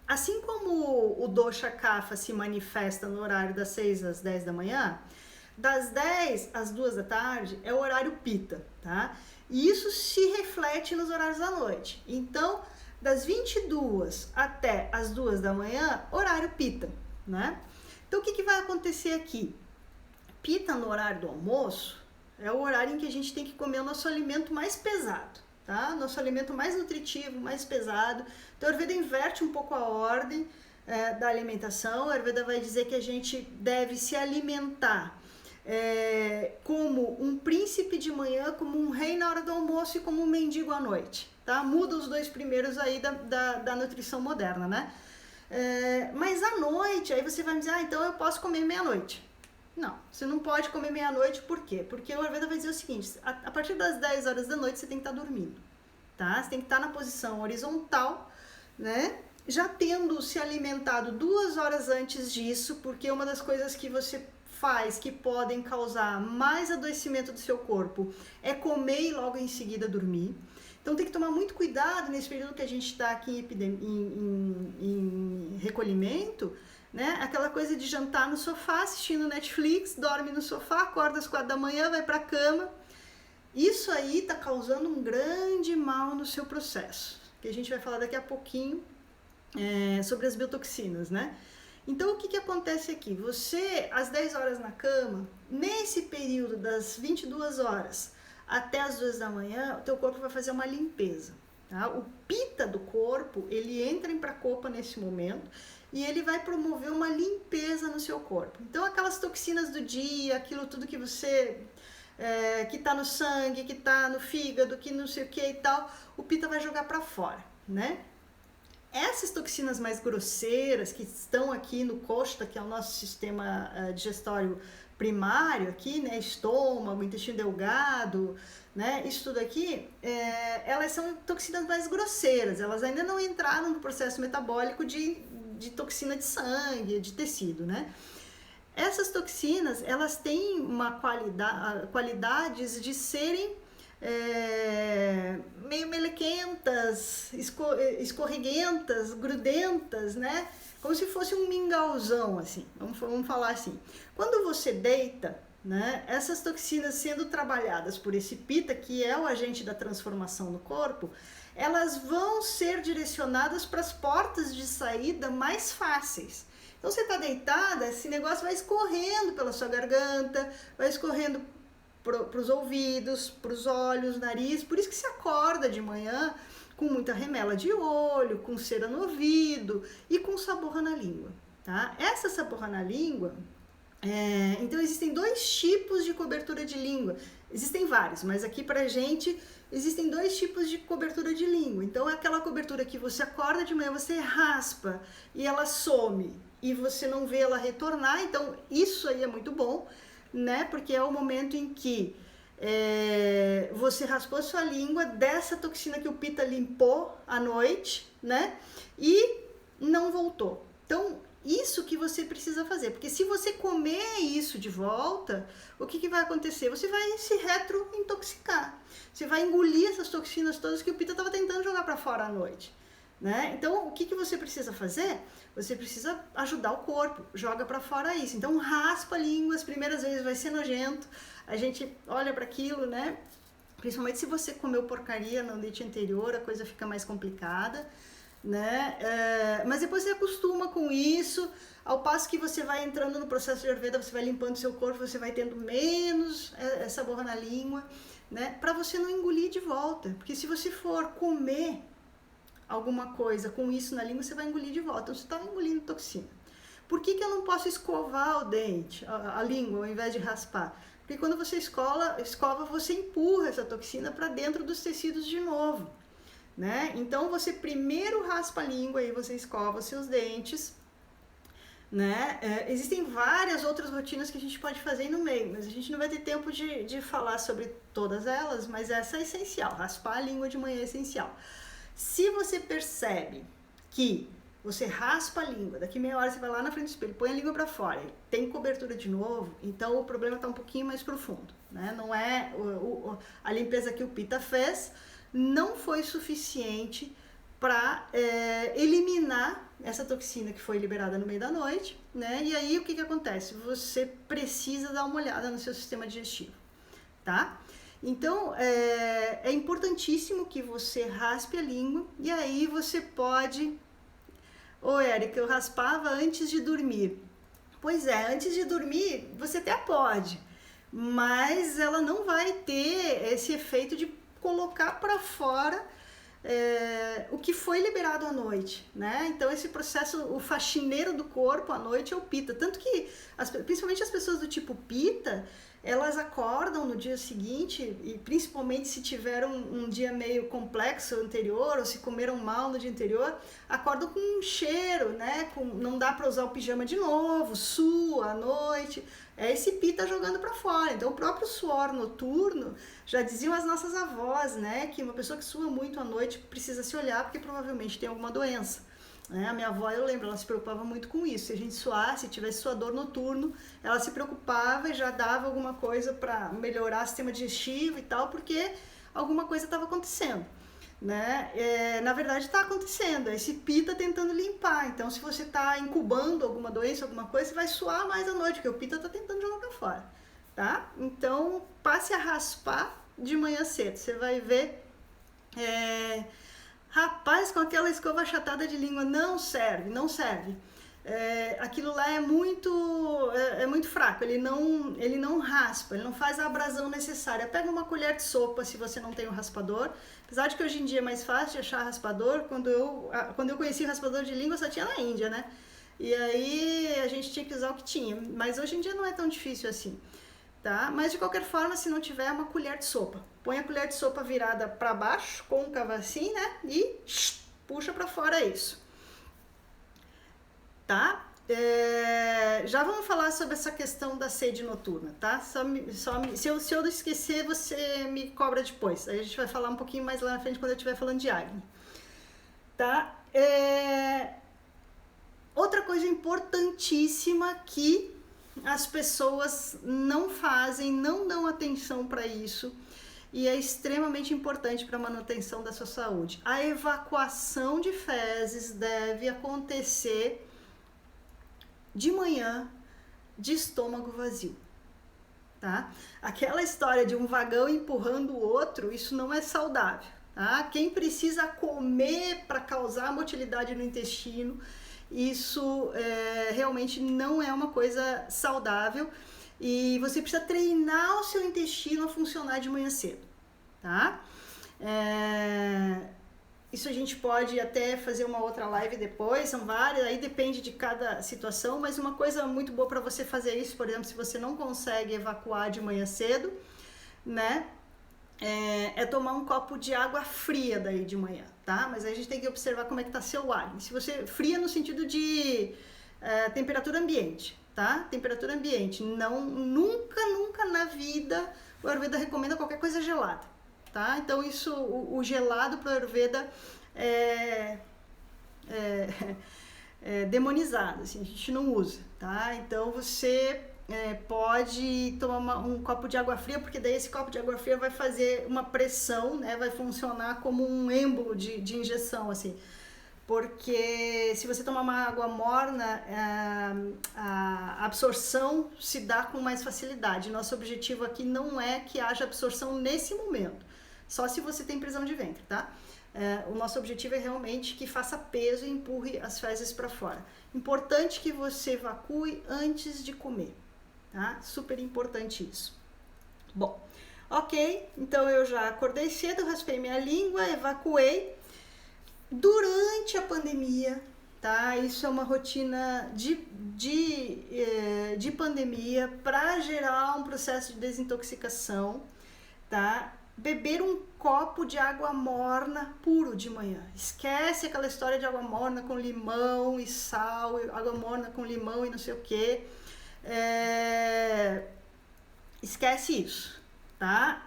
Assim como o dosha Kapha se manifesta no horário das 6 às 10 da manhã, das 10 às 2 da tarde é o horário Pitta, tá? E isso se reflete nos horários da noite. Então, das 22 até as 2 da manhã, horário Pitta, né? Então, o que vai acontecer aqui? Pitta no horário do almoço é o horário em que a gente tem que comer o nosso alimento mais pesado, tá? Nosso alimento mais nutritivo, mais pesado. Então a Ayurveda inverte um pouco a ordem da alimentação. A Ayurveda vai dizer que a gente deve se alimentar como um príncipe de manhã, como um rei na hora do almoço e como um mendigo à noite, tá? Muda os dois primeiros aí da nutrição moderna, né? Mas à noite, aí você vai me dizer, então eu posso comer meia-noite. Não, você não pode comer meia-noite, por quê? Porque o Ayurveda vai dizer o seguinte, a partir das 10 horas da noite você tem que estar dormindo, tá? Você tem que estar na posição horizontal, né? Já tendo se alimentado 2 horas antes disso, porque uma das coisas que você faz que podem causar mais adoecimento do seu corpo é comer e logo em seguida dormir. Então tem que tomar muito cuidado nesse período que a gente está aqui em recolhimento, né? Aquela coisa de jantar no sofá, assistindo Netflix, dorme no sofá, acorda às 4 da manhã, vai para a cama. Isso aí está causando um grande mal no seu processo, que a gente vai falar daqui a pouquinho sobre as biotoxinas, né? Então, o que acontece aqui? Você, às 10 horas na cama, nesse período das 22 horas até as 2 da manhã, o teu corpo vai fazer uma limpeza, tá? O Pitta do corpo, ele entra em prakopa nesse momento, e ele vai promover uma limpeza no seu corpo. Então, aquelas toxinas do dia, aquilo tudo que você... que tá no sangue, que tá no fígado, que não sei o que e tal, o Pitta vai jogar para fora, né? Essas toxinas mais grosseiras que estão aqui no costa, que é o nosso sistema digestório primário aqui, né, estômago, intestino delgado, né, isso tudo aqui, elas são toxinas mais grosseiras, elas ainda não entraram no processo metabólico de toxina de sangue, de tecido, né. Essas toxinas, elas têm uma qualidades de serem meio melequentas, escorreguentas, grudentas, né? Como se fosse um mingauzão, assim, vamos falar assim. Quando você deita, né, essas toxinas sendo trabalhadas por esse pita, que é o agente da transformação no corpo, elas vão ser direcionadas para as portas de saída mais fáceis. Então você está deitada, esse negócio vai escorrendo pela sua garganta, vai escorrendo para os ouvidos, para os olhos, nariz, por isso que se acorda de manhã com muita remela de olho, com cera no ouvido e com saborra na língua, tá? Essa saborra na língua, então existem dois tipos de cobertura de língua, existem vários, mas aqui pra gente existem dois tipos de cobertura de língua. Então é aquela cobertura que você acorda de manhã, você raspa e ela some e você não vê ela retornar, então isso aí é muito bom, né? Porque é o momento em que você raspou sua língua dessa toxina que o pita limpou à noite, né? E não voltou. Então, isso que você precisa fazer, porque se você comer isso de volta, o que vai acontecer? Você vai se retrointoxicar. Você vai engolir essas toxinas todas que o pita estava tentando jogar para fora à noite, né? Então, o que você precisa fazer? Você precisa ajudar o corpo, joga para fora isso. Então, raspa a língua, as primeiras vezes vai ser nojento, a gente olha para aquilo, né? Principalmente se você comeu porcaria na noite anterior, a coisa fica mais complicada, né? Mas depois você acostuma com isso, ao passo que você vai entrando no processo de Ayurveda, você vai limpando seu corpo, você vai tendo menos essa borra na língua, né? Para você não engolir de volta, porque se você for comer alguma coisa com isso na língua, você vai engolir de volta, então você está engolindo toxina. Por que eu não posso escovar o dente, a língua, ao invés de raspar? Porque quando você escova, você empurra essa toxina para dentro dos tecidos de novo, né? Então você primeiro raspa a língua e você escova os seus dentes, né? Existem várias outras rotinas que a gente pode fazer aí no meio, mas a gente não vai ter tempo de falar sobre todas elas, mas essa é essencial, raspar a língua de manhã é essencial. Se você percebe que você raspa a língua, daqui meia hora você vai lá na frente do espelho, põe a língua para fora, tem cobertura de novo, então o problema está um pouquinho mais profundo, né? Não é a limpeza que o pita fez, não foi suficiente para eliminar essa toxina que foi liberada no meio da noite, né? E aí o que acontece? Você precisa dar uma olhada no seu sistema digestivo, tá? Então, é importantíssimo que você raspe a língua e aí você pode... Ô, Érica, eu raspava antes de dormir. Pois é, antes de dormir você até pode, mas ela não vai ter esse efeito de colocar para fora o que foi liberado à noite, né? Então esse processo, o faxineiro do corpo à noite é o pita, tanto que principalmente as pessoas do tipo pita, elas acordam no dia seguinte, e principalmente se tiveram um dia meio complexo anterior, ou se comeram mal no dia anterior, acordam com um cheiro, né? Não dá para usar o pijama de novo, sua à noite, é esse pita jogando para fora. Então o próprio suor noturno, já diziam as nossas avós, né? Que uma pessoa que sua muito à noite precisa se olhar porque provavelmente tem alguma doença. A minha avó, eu lembro, ela se preocupava muito com isso. Se a gente suasse, se tivesse suador noturno, ela se preocupava e já dava alguma coisa para melhorar o sistema digestivo e tal, porque alguma coisa estava acontecendo, né? Na verdade está acontecendo, é esse pita tentando limpar. Então se você está incubando alguma doença, alguma coisa, você vai suar mais à noite, porque o pita está tentando jogar para fora, tá? Então passe a raspar de manhã cedo, você vai ver... Rapaz, com aquela escova achatada de língua, não serve, não serve. Aquilo lá é muito fraco, ele não raspa, ele não faz a abrasão necessária. Pega uma colher de sopa se você não tem um raspador, apesar de que hoje em dia é mais fácil de achar raspador. Quando eu conheci raspador de língua só tinha na Índia, né? E aí a gente tinha que usar o que tinha, mas hoje em dia não é tão difícil assim. Tá? Mas de qualquer forma, se não tiver, uma colher de sopa. Põe a colher de sopa virada para baixo, côncava assim, né? E puxa para fora isso. Tá? Já vamos falar sobre essa questão da sede noturna, tá? Se eu não esquecer, você me cobra depois. Aí a gente vai falar um pouquinho mais lá na frente quando eu estiver falando de acne, tá? Outra coisa importantíssima que as pessoas não fazem, não dão atenção para isso, e é extremamente importante para a manutenção da sua saúde. A evacuação de fezes deve acontecer de manhã, de estômago vazio, tá? Aquela história de um vagão empurrando o outro, isso não é saudável, tá? Quem precisa comer para causar motilidade no intestino, isso realmente não é uma coisa saudável, e você precisa treinar o seu intestino a funcionar de manhã cedo, tá? Isso a gente pode até fazer uma outra live depois, são várias, aí depende de cada situação, mas uma coisa muito boa para você fazer isso, por exemplo, se você não consegue evacuar de manhã cedo, né? É tomar um copo de água fria daí de manhã, tá? Mas aí a gente tem que observar como é que tá seu acne. Se você fria no sentido de temperatura ambiente, tá? Temperatura ambiente, nunca na vida o Ayurveda recomenda qualquer coisa gelada, tá? Então isso, o gelado pro Ayurveda é demonizado, assim, a gente não usa, tá? Então você pode tomar um copo de água fria, porque daí esse copo de água fria vai fazer uma pressão, né? Vai funcionar como um êmbolo de injeção, assim. Porque se você tomar uma água morna, a absorção se dá com mais facilidade. Nosso objetivo aqui não é que haja absorção nesse momento, só se você tem prisão de ventre, tá? O nosso objetivo é realmente que faça peso e empurre as fezes para fora. Importante que você evacue antes de comer, tá? Super importante isso. Bom, ok, então eu já acordei cedo, raspei minha língua, evacuei. Durante a pandemia, tá? Isso é uma rotina de pandemia para gerar um processo de desintoxicação, tá? Beber um copo de água morna puro de manhã. Esquece aquela história de água morna com limão e sal, água morna com limão e não sei o que. Esquece isso, tá?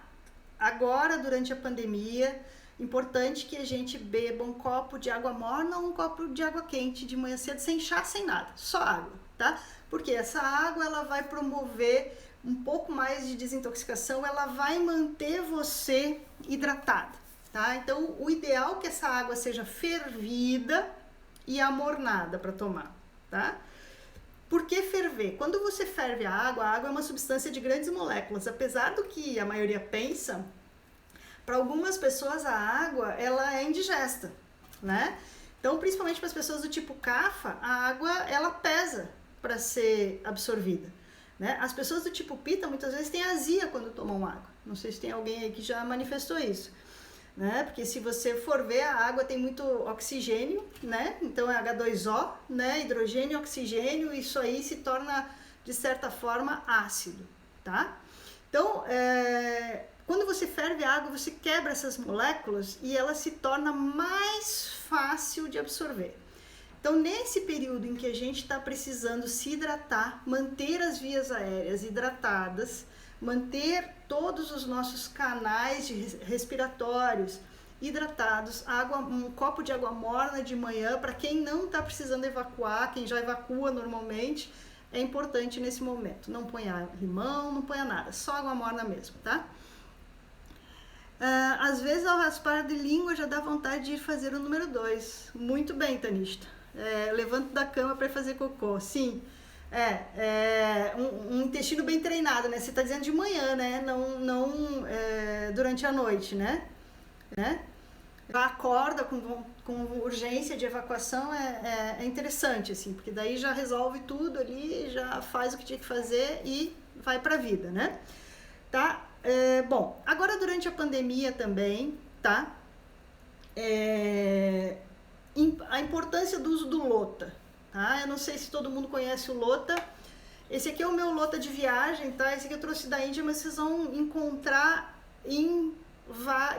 Agora, durante a pandemia, importante que a gente beba um copo de água morna ou um copo de água quente de manhã cedo, sem chá, sem nada, só água, tá? Porque essa água, ela vai promover um pouco mais de desintoxicação, ela vai manter você hidratado, tá? Então, o ideal é que essa água seja fervida e amornada para tomar, tá? Por que ferver? Quando você ferve a água é uma substância de grandes moléculas, apesar do que a maioria pensa. Para algumas pessoas a água ela é indigesta, né? Então, principalmente para as pessoas do tipo Kapha, a água ela pesa para ser absorvida, né? As pessoas do tipo Pitta muitas vezes têm azia quando tomam água. Não sei se tem alguém aí que já manifestou isso, né? Porque se você for ver, a água tem muito oxigênio, né? Então é H2O, né? Hidrogênio, oxigênio, isso aí se torna de certa forma ácido, tá? Então, quando você ferve a água, você quebra essas moléculas e ela se torna mais fácil de absorver. Então, nesse período em que a gente está precisando se hidratar, manter as vias aéreas hidratadas, manter todos os nossos canais respiratórios hidratados, um copo de água morna de manhã, para quem não está precisando evacuar, quem já evacua normalmente, é importante nesse momento. Não ponha limão, não ponha nada, só água morna mesmo, tá? Às vezes ao raspar de língua já dá vontade de ir fazer o número 2. Muito bem, Tanista. Levanto da cama para fazer cocô. Sim, um intestino bem treinado, né? Você está dizendo de manhã, né? Não durante a noite, né? Acorda com urgência de evacuação é interessante, assim, porque daí já resolve tudo ali, já faz o que tinha que fazer e vai para a vida, né? Tá? Bom, agora durante a pandemia também, tá? A importância do uso do Lota, tá? Eu não sei se todo mundo conhece o Lota. Esse aqui é o meu Lota de viagem, tá? Esse aqui eu trouxe da Índia, mas vocês vão encontrar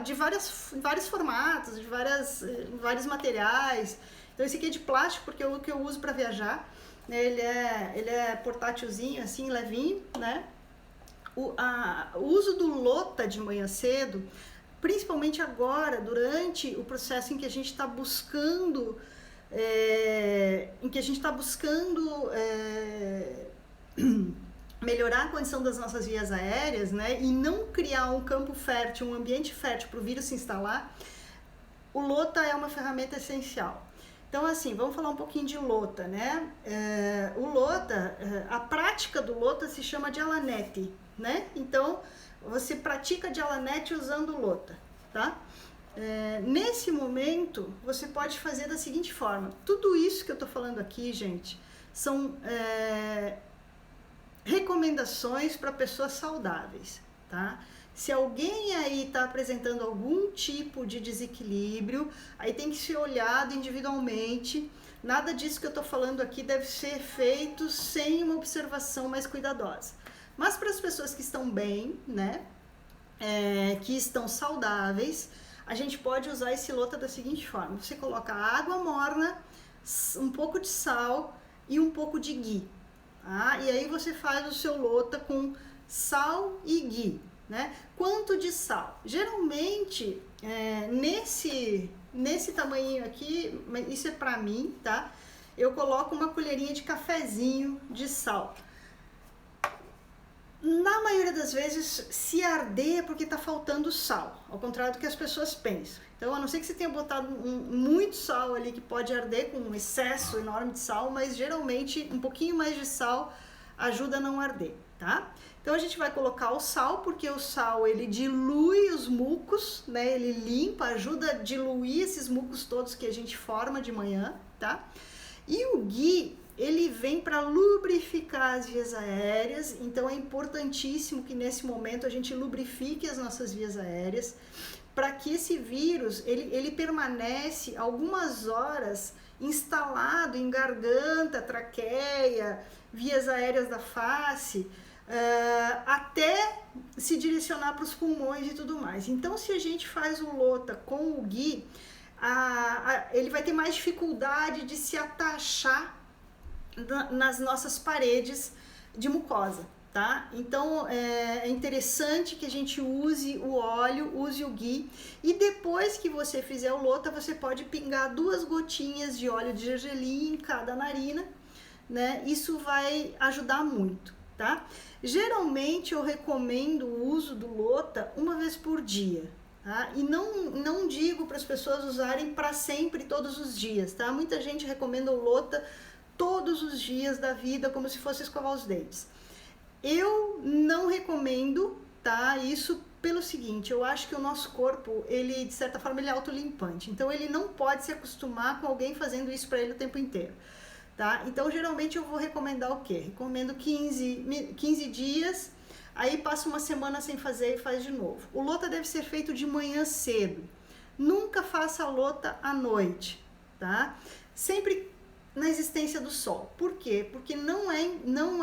de vários formatos, de vários materiais. Então esse aqui é de plástico porque é o que eu uso para viajar, né? Ele é portátilzinho, assim, levinho, né? O uso do Lota de manhã cedo, principalmente agora, durante o processo em que a gente está buscando, melhorar a condição das nossas vias aéreas, né, e não criar um campo fértil, um ambiente fértil para o vírus se instalar, o Lota é uma ferramenta essencial. Então, assim, vamos falar um pouquinho de Lota, né? O Lota, a prática do Lota se chama Jalanete, né? Então, você pratica Jalanete usando o Lota, tá? Nesse momento, você pode fazer da seguinte forma. Tudo isso que eu tô falando aqui, gente, são recomendações para pessoas saudáveis, tá? Se alguém aí está apresentando algum tipo de desequilíbrio, aí tem que ser olhado individualmente. Nada disso que eu estou falando aqui deve ser feito sem uma observação mais cuidadosa. Mas para as pessoas que estão bem, né, que estão saudáveis, a gente pode usar esse Lota da seguinte forma. Você coloca água morna, um pouco de sal e um pouco de ghee. Tá? E aí você faz o seu Lota com sal e ghee. Né? Quanto de sal? Geralmente, nesse tamanhinho aqui, isso é pra mim, tá? Eu coloco uma colherinha de cafezinho de sal. Na maioria das vezes, se arder é porque tá faltando sal, ao contrário do que as pessoas pensam. Então, a não ser que você tenha botado muito sal ali, que pode arder com um excesso enorme de sal, mas geralmente um pouquinho mais de sal ajuda a não arder, tá? Então a gente vai colocar o sal, porque o sal ele dilui os mucos, né? Ele limpa, ajuda a diluir esses mucos todos que a gente forma de manhã, tá? E o ghee, ele vem para lubrificar as vias aéreas, então é importantíssimo que nesse momento a gente lubrifique as nossas vias aéreas, para que esse vírus, ele permanece algumas horas instalado em garganta, traqueia, vias aéreas da face, até se direcionar para os pulmões e tudo mais. Então, se a gente faz o Lota com o ghee, ele vai ter mais dificuldade de se atachar nas nossas paredes de mucosa, tá? Então, é interessante que a gente use o óleo, use o ghee, e depois que você fizer o Lota, você pode pingar 2 gotinhas de óleo de gergelim em cada narina, né? Isso vai ajudar muito, tá? Geralmente eu recomendo o uso do Lota uma vez por dia, tá? E não digo para as pessoas usarem para sempre, todos os dias, tá? Muita gente recomenda o Lota todos os dias da vida, como se fosse escovar os dentes. Eu não recomendo, tá? Isso pelo seguinte, eu acho que o nosso corpo, ele de certa forma, ele é autolimpante, então ele não pode se acostumar com alguém fazendo isso para ele o tempo inteiro. Tá? Então, geralmente eu vou recomendar o quê? Recomendo 15 dias, aí passa uma semana sem fazer e faz de novo. O Lota deve ser feito de manhã cedo. Nunca faça Lota à noite, tá? Sempre na existência do sol. Por quê? Porque não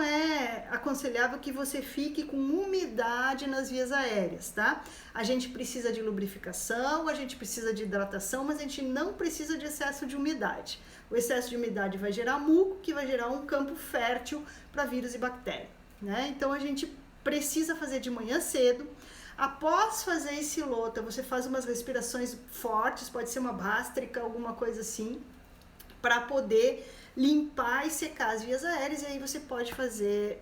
é aconselhável que você fique com umidade nas vias aéreas, tá? A gente precisa de lubrificação, a gente precisa de hidratação, mas a gente não precisa de excesso de umidade. O excesso de umidade vai gerar muco, que vai gerar um campo fértil para vírus e bactéria, né? Então a gente precisa fazer de manhã cedo. Após fazer esse Lota, você faz umas respirações fortes, pode ser uma bástrica, alguma coisa assim, para poder limpar e secar as vias aéreas, e aí você pode fazer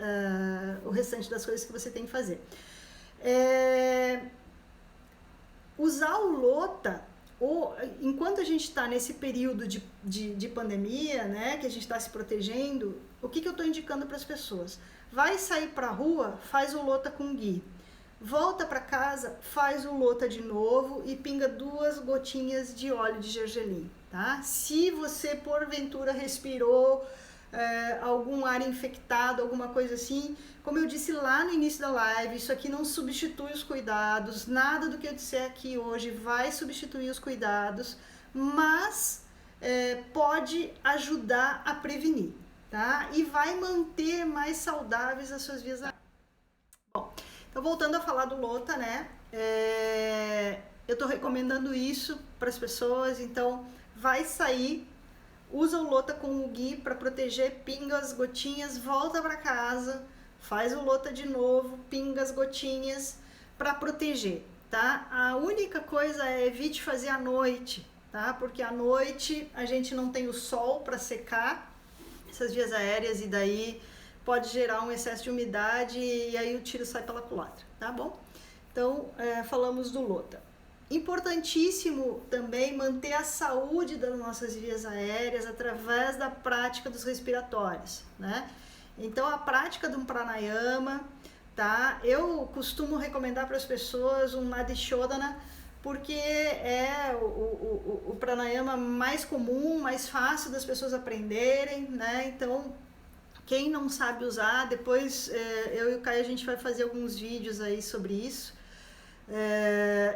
o restante das coisas que você tem que fazer. Usar o Lota, enquanto a gente está nesse período de pandemia, né, que a gente está se protegendo, o que eu estou indicando para as pessoas? Vai sair para a rua, faz o Lota com ghee. Volta para casa, faz o Lota de novo e pinga 2 gotinhas de óleo de gergelim, tá? Se você porventura respirou algum ar infectado, alguma coisa assim, como eu disse lá no início da live, isso aqui não substitui os cuidados, nada do que eu disser aqui hoje vai substituir os cuidados, mas pode ajudar a prevenir, tá? E vai manter mais saudáveis as suas vias aéreas. Bom, então, voltando a falar do Lota, né? Eu tô recomendando isso para as pessoas. Então, vai sair usa o Lota com o Gui para proteger, pinga as gotinhas, volta para casa, faz o Lota de novo, pinga as gotinhas para proteger, tá? A única coisa é evite fazer à noite, tá? Porque à noite a gente não tem o sol para secar essas vias aéreas e daí pode gerar um excesso de umidade e aí o tiro sai pela culatra, tá bom? Então, falamos do Lota. Importantíssimo também manter a saúde das nossas vias aéreas através da prática dos respiratórios, né? Então, a prática de um pranayama, tá? Eu costumo recomendar para as pessoas um Nadi Shodhana, porque é o pranayama mais comum, mais fácil das pessoas aprenderem, né? Então, quem não sabe usar, depois eu e o Caio a gente vai fazer alguns vídeos aí sobre isso.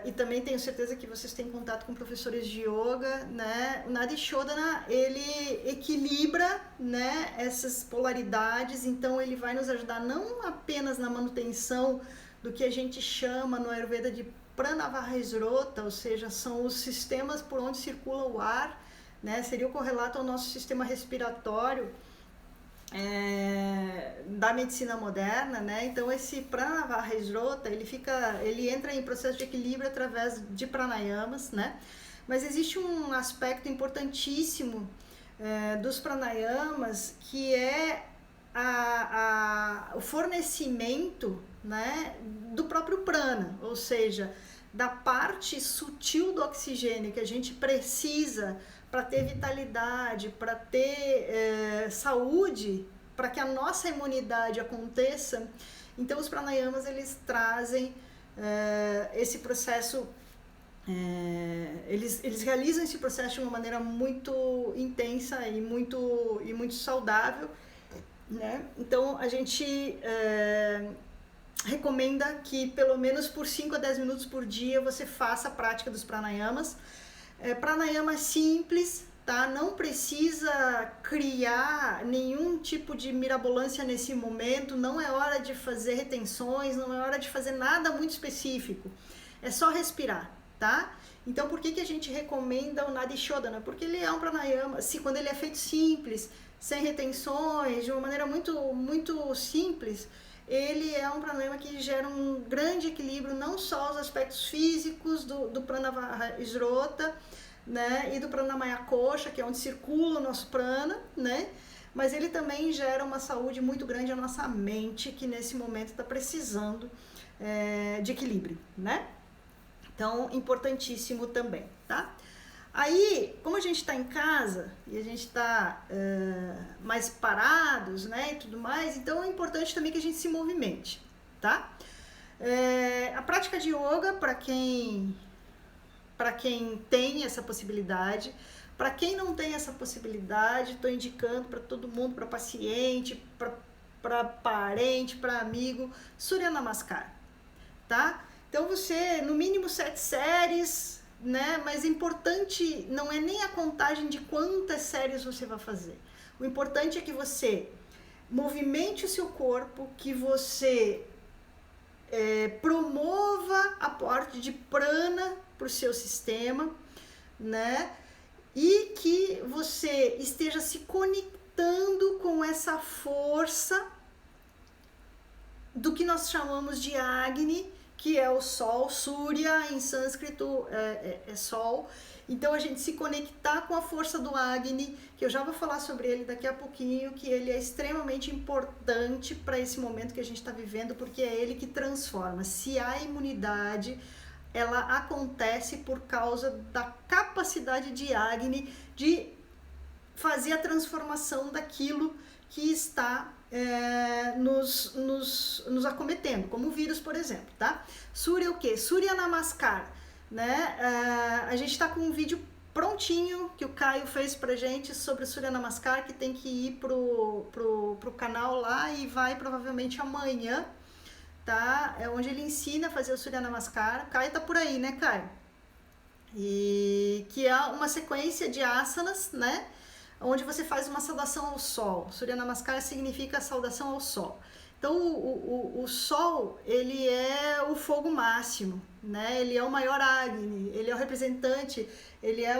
E também tenho certeza que vocês têm contato com professores de yoga, né? O Nadi Shodhana, ele equilibra, né, essas polaridades, então ele vai nos ajudar não apenas na manutenção do que a gente chama no Ayurveda de Pranavahasrota, ou seja, são os sistemas por onde circula o ar, né? Seria o correlato ao nosso sistema respiratório, da medicina moderna, né? Então esse Pranavahasrota, ele entra em processo de equilíbrio através de pranayamas, né? Mas existe um aspecto importantíssimo dos pranayamas, que é o fornecimento, né, do próprio prana, ou seja, da parte sutil do oxigênio que a gente precisa para ter vitalidade, para ter saúde, para que a nossa imunidade aconteça. Então os pranayamas, eles trazem esse processo, eles realizam esse processo de uma maneira muito intensa e muito saudável, né? Então a gente recomenda que pelo menos por 5 a 10 minutos por dia você faça a prática dos pranayamas. Pranayama simples, tá? Não precisa criar nenhum tipo de mirabolância nesse momento, não é hora de fazer retenções, não é hora de fazer nada muito específico, é só respirar, tá? Então, por que a gente recomenda o Nadi Shodhana? Porque ele é um pranayama, quando ele é feito simples, sem retenções, de uma maneira muito simples, ele é um pranayama que gera um grande equilíbrio, não só os aspectos físicos do Pranavahasrota, né, e do Pranamaya Kosha, que é onde circula o nosso prana, né, mas ele também gera uma saúde muito grande à nossa mente, que nesse momento está precisando de equilíbrio, né? Então, importantíssimo também, tá? Aí, como a gente está em casa e a gente está mais parados, né, e tudo mais, então é importante também que a gente se movimente, tá? A prática de yoga, para quem tem essa possibilidade, para quem não tem essa possibilidade, estou indicando para todo mundo, para paciente, para parente, para amigo, Surya Namaskar, tá? Então você, no mínimo 7 séries, né? Mas o importante não é nem a contagem de quantas séries você vai fazer. O importante é que você movimente o seu corpo, que você promova aporte de prana para o seu sistema, né? E que você esteja se conectando com essa força do que nós chamamos de Agni, que é o Sol. Surya em sânscrito é Sol. Então a gente se conectar com a força do Agni, que eu já vou falar sobre ele daqui a pouquinho, que ele é extremamente importante para esse momento que a gente está vivendo, porque é ele que transforma. Se a imunidade, ela acontece por causa da capacidade de Agni de fazer a transformação daquilo que está nos acometendo, como o vírus, por exemplo, tá? Surya o quê? Surya Namaskar, né? A gente tá com um vídeo prontinho que o Caio fez pra gente sobre o Surya Namaskar, que tem que ir pro canal lá e vai provavelmente amanhã, tá? É onde ele ensina a fazer o Surya Namaskar. O Caio tá por aí, né, Caio? E que é uma sequência de asanas, né? Onde você faz uma saudação ao sol. Surya Namaskar significa saudação ao sol. Então, o Sol, ele é o fogo máximo, né? Ele é o maior Agni, ele é o representante, ele é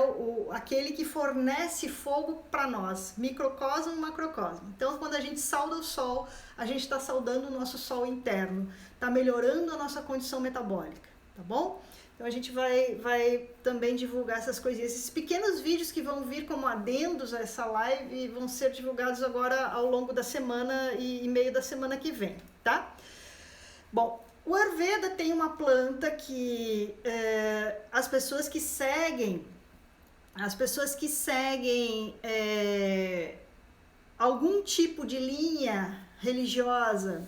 aquele que fornece fogo para nós, microcosmo e macrocosmo. Então, quando a gente sauda o Sol, a gente está saudando o nosso Sol interno, está melhorando a nossa condição metabólica, tá bom? Então a gente vai também divulgar essas coisinhas. Esses pequenos vídeos que vão vir como adendos a essa live vão ser divulgados agora ao longo da semana e meio da semana que vem, tá? Bom, o Ayurveda tem uma planta que as pessoas que seguem algum tipo de linha religiosa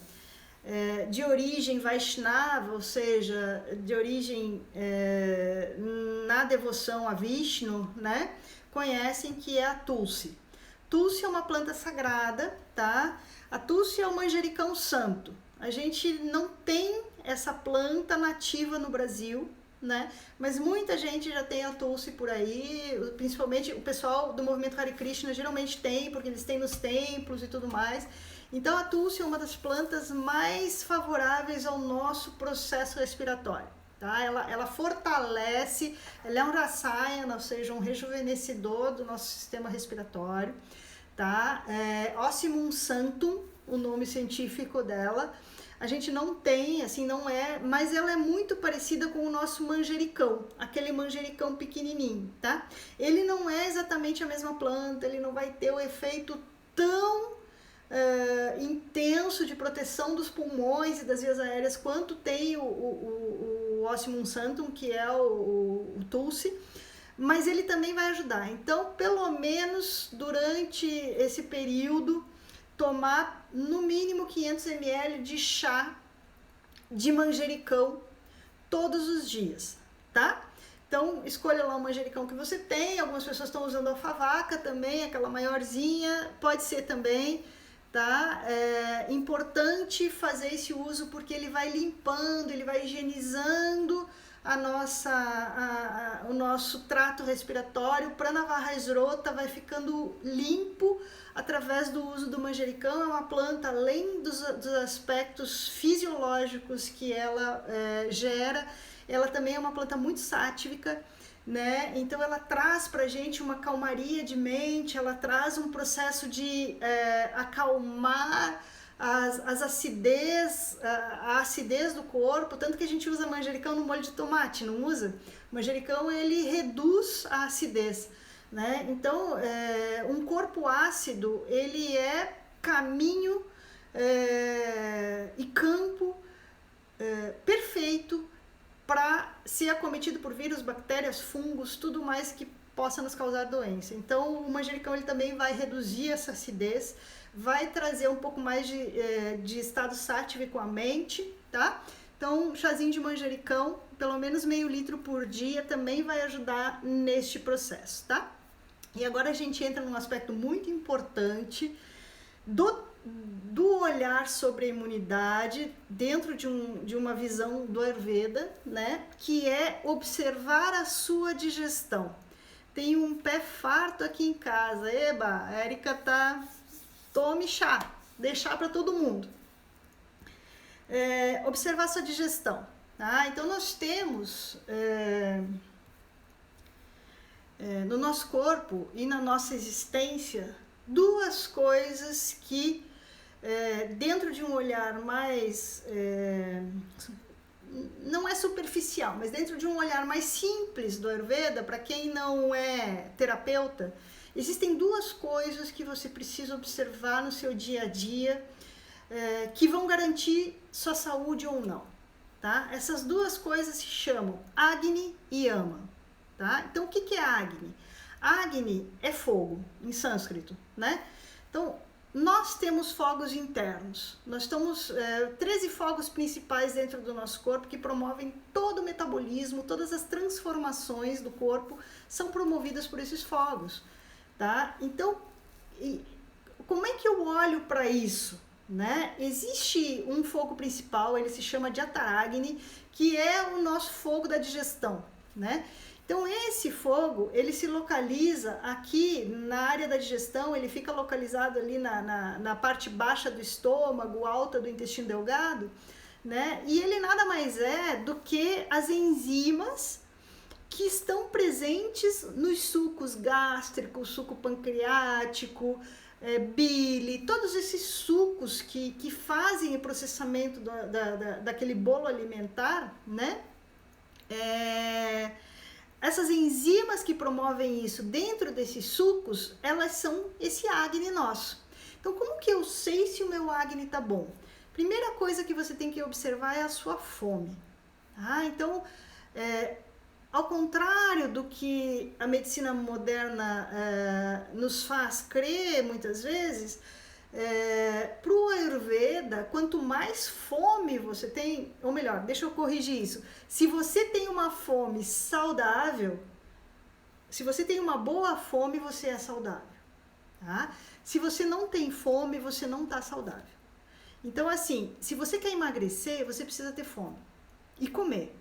de origem Vaishnava, ou seja, de origem na devoção a Vishnu, né? Conhecem que é a Tulsi. Tulsi é uma planta sagrada, tá? A Tulsi é o manjericão santo. A gente não tem essa planta nativa no Brasil, né? Mas muita gente já tem a Tulsi por aí, principalmente o pessoal do movimento Hare Krishna geralmente tem, porque eles têm nos templos e tudo mais. Então a Tulsi é uma das plantas mais favoráveis ao nosso processo respiratório, tá? Ela fortalece, ela é um rasayana, ou seja, um rejuvenescedor do nosso sistema respiratório, tá? Ossimum santum, o nome científico dela. A gente não tem, assim, não é, mas ela é muito parecida com o nosso manjericão, aquele manjericão pequenininho, tá? Ele não é exatamente a mesma planta, ele não vai ter o efeito tão intenso de proteção dos pulmões e das vias aéreas quanto tem o Ossimum santum, que é o Tulsi, mas ele também vai ajudar. Então, pelo menos durante esse período, tomar no mínimo 500 ml de chá de manjericão todos os dias, tá? Então, escolha lá o manjericão que você tem. Algumas pessoas estão usando alfavaca também, aquela maiorzinha, pode ser também, tá? É importante fazer esse uso porque ele vai limpando, ele vai higienizando o nosso trato respiratório. O Pranavahasrota vai ficando limpo através do uso do manjericão. É uma planta, além dos aspectos fisiológicos que ela gera, ela também é uma planta muito sátrica, né? Então ela traz pra gente uma calmaria de mente, ela traz um processo de acalmar a acidez do corpo, tanto que a gente usa manjericão no molho de tomate, não usa? O manjericão, ele reduz a acidez, né? Então, um corpo ácido, ele é caminho e campo perfeito para ser acometido por vírus, bactérias, fungos, tudo mais que possa nos causar doença. Então, o manjericão, ele também vai reduzir essa acidez, vai trazer um pouco mais de estado sátivico à mente, tá? Então, um chazinho de manjericão, pelo menos meio litro por dia, também vai ajudar neste processo, tá? E agora a gente entra num aspecto muito importante do olhar sobre a imunidade dentro de uma visão do Ayurveda, né? Que é observar a sua digestão. Tem um pé farto aqui em casa. Eba, a Érica tá... Tome chá, dê chá para todo mundo. Observar sua digestão, tá? Então nós temos no nosso corpo e na nossa existência duas coisas que dentro de um olhar mais não é superficial, mas dentro de um olhar mais simples do Ayurveda, para quem não é terapeuta, existem duas coisas que você precisa observar no seu dia a dia que vão garantir sua saúde ou não, tá? Essas duas coisas se chamam Agni e Yama, tá? Então, o que é Agni? Agni é fogo, em sânscrito, né? Então, nós temos fogos internos. Nós temos 13 fogos principais dentro do nosso corpo que promovem todo o metabolismo, todas as transformações do corpo são promovidas por esses fogos. Tá? Então, como é que eu olho para isso? Né? Existe um fogo principal, ele se chama Jata Agni, que é o nosso fogo da digestão. né? Então esse fogo, ele se localiza aqui na área da digestão, ele fica localizado ali na parte baixa do estômago, alta do intestino delgado, né? E ele nada mais é do que as enzimas que estão presentes nos sucos gástricos, suco pancreático, bile, todos esses sucos que fazem o processamento daquele bolo alimentar, né? Essas enzimas que promovem isso dentro desses sucos, elas são esse acne nosso. Então, como que eu sei se o meu acne tá bom? Primeira coisa que você tem que observar é a sua fome. Tá? Então, ao contrário do que a medicina moderna nos faz crer muitas vezes, para o Ayurveda, quanto mais fome você tem, ou melhor, deixa eu corrigir isso, se você tem uma fome saudável, se você tem uma boa fome, você é saudável, tá? Se você não tem fome, você não está saudável. Então, assim, se você quer emagrecer, você precisa ter fome e comer.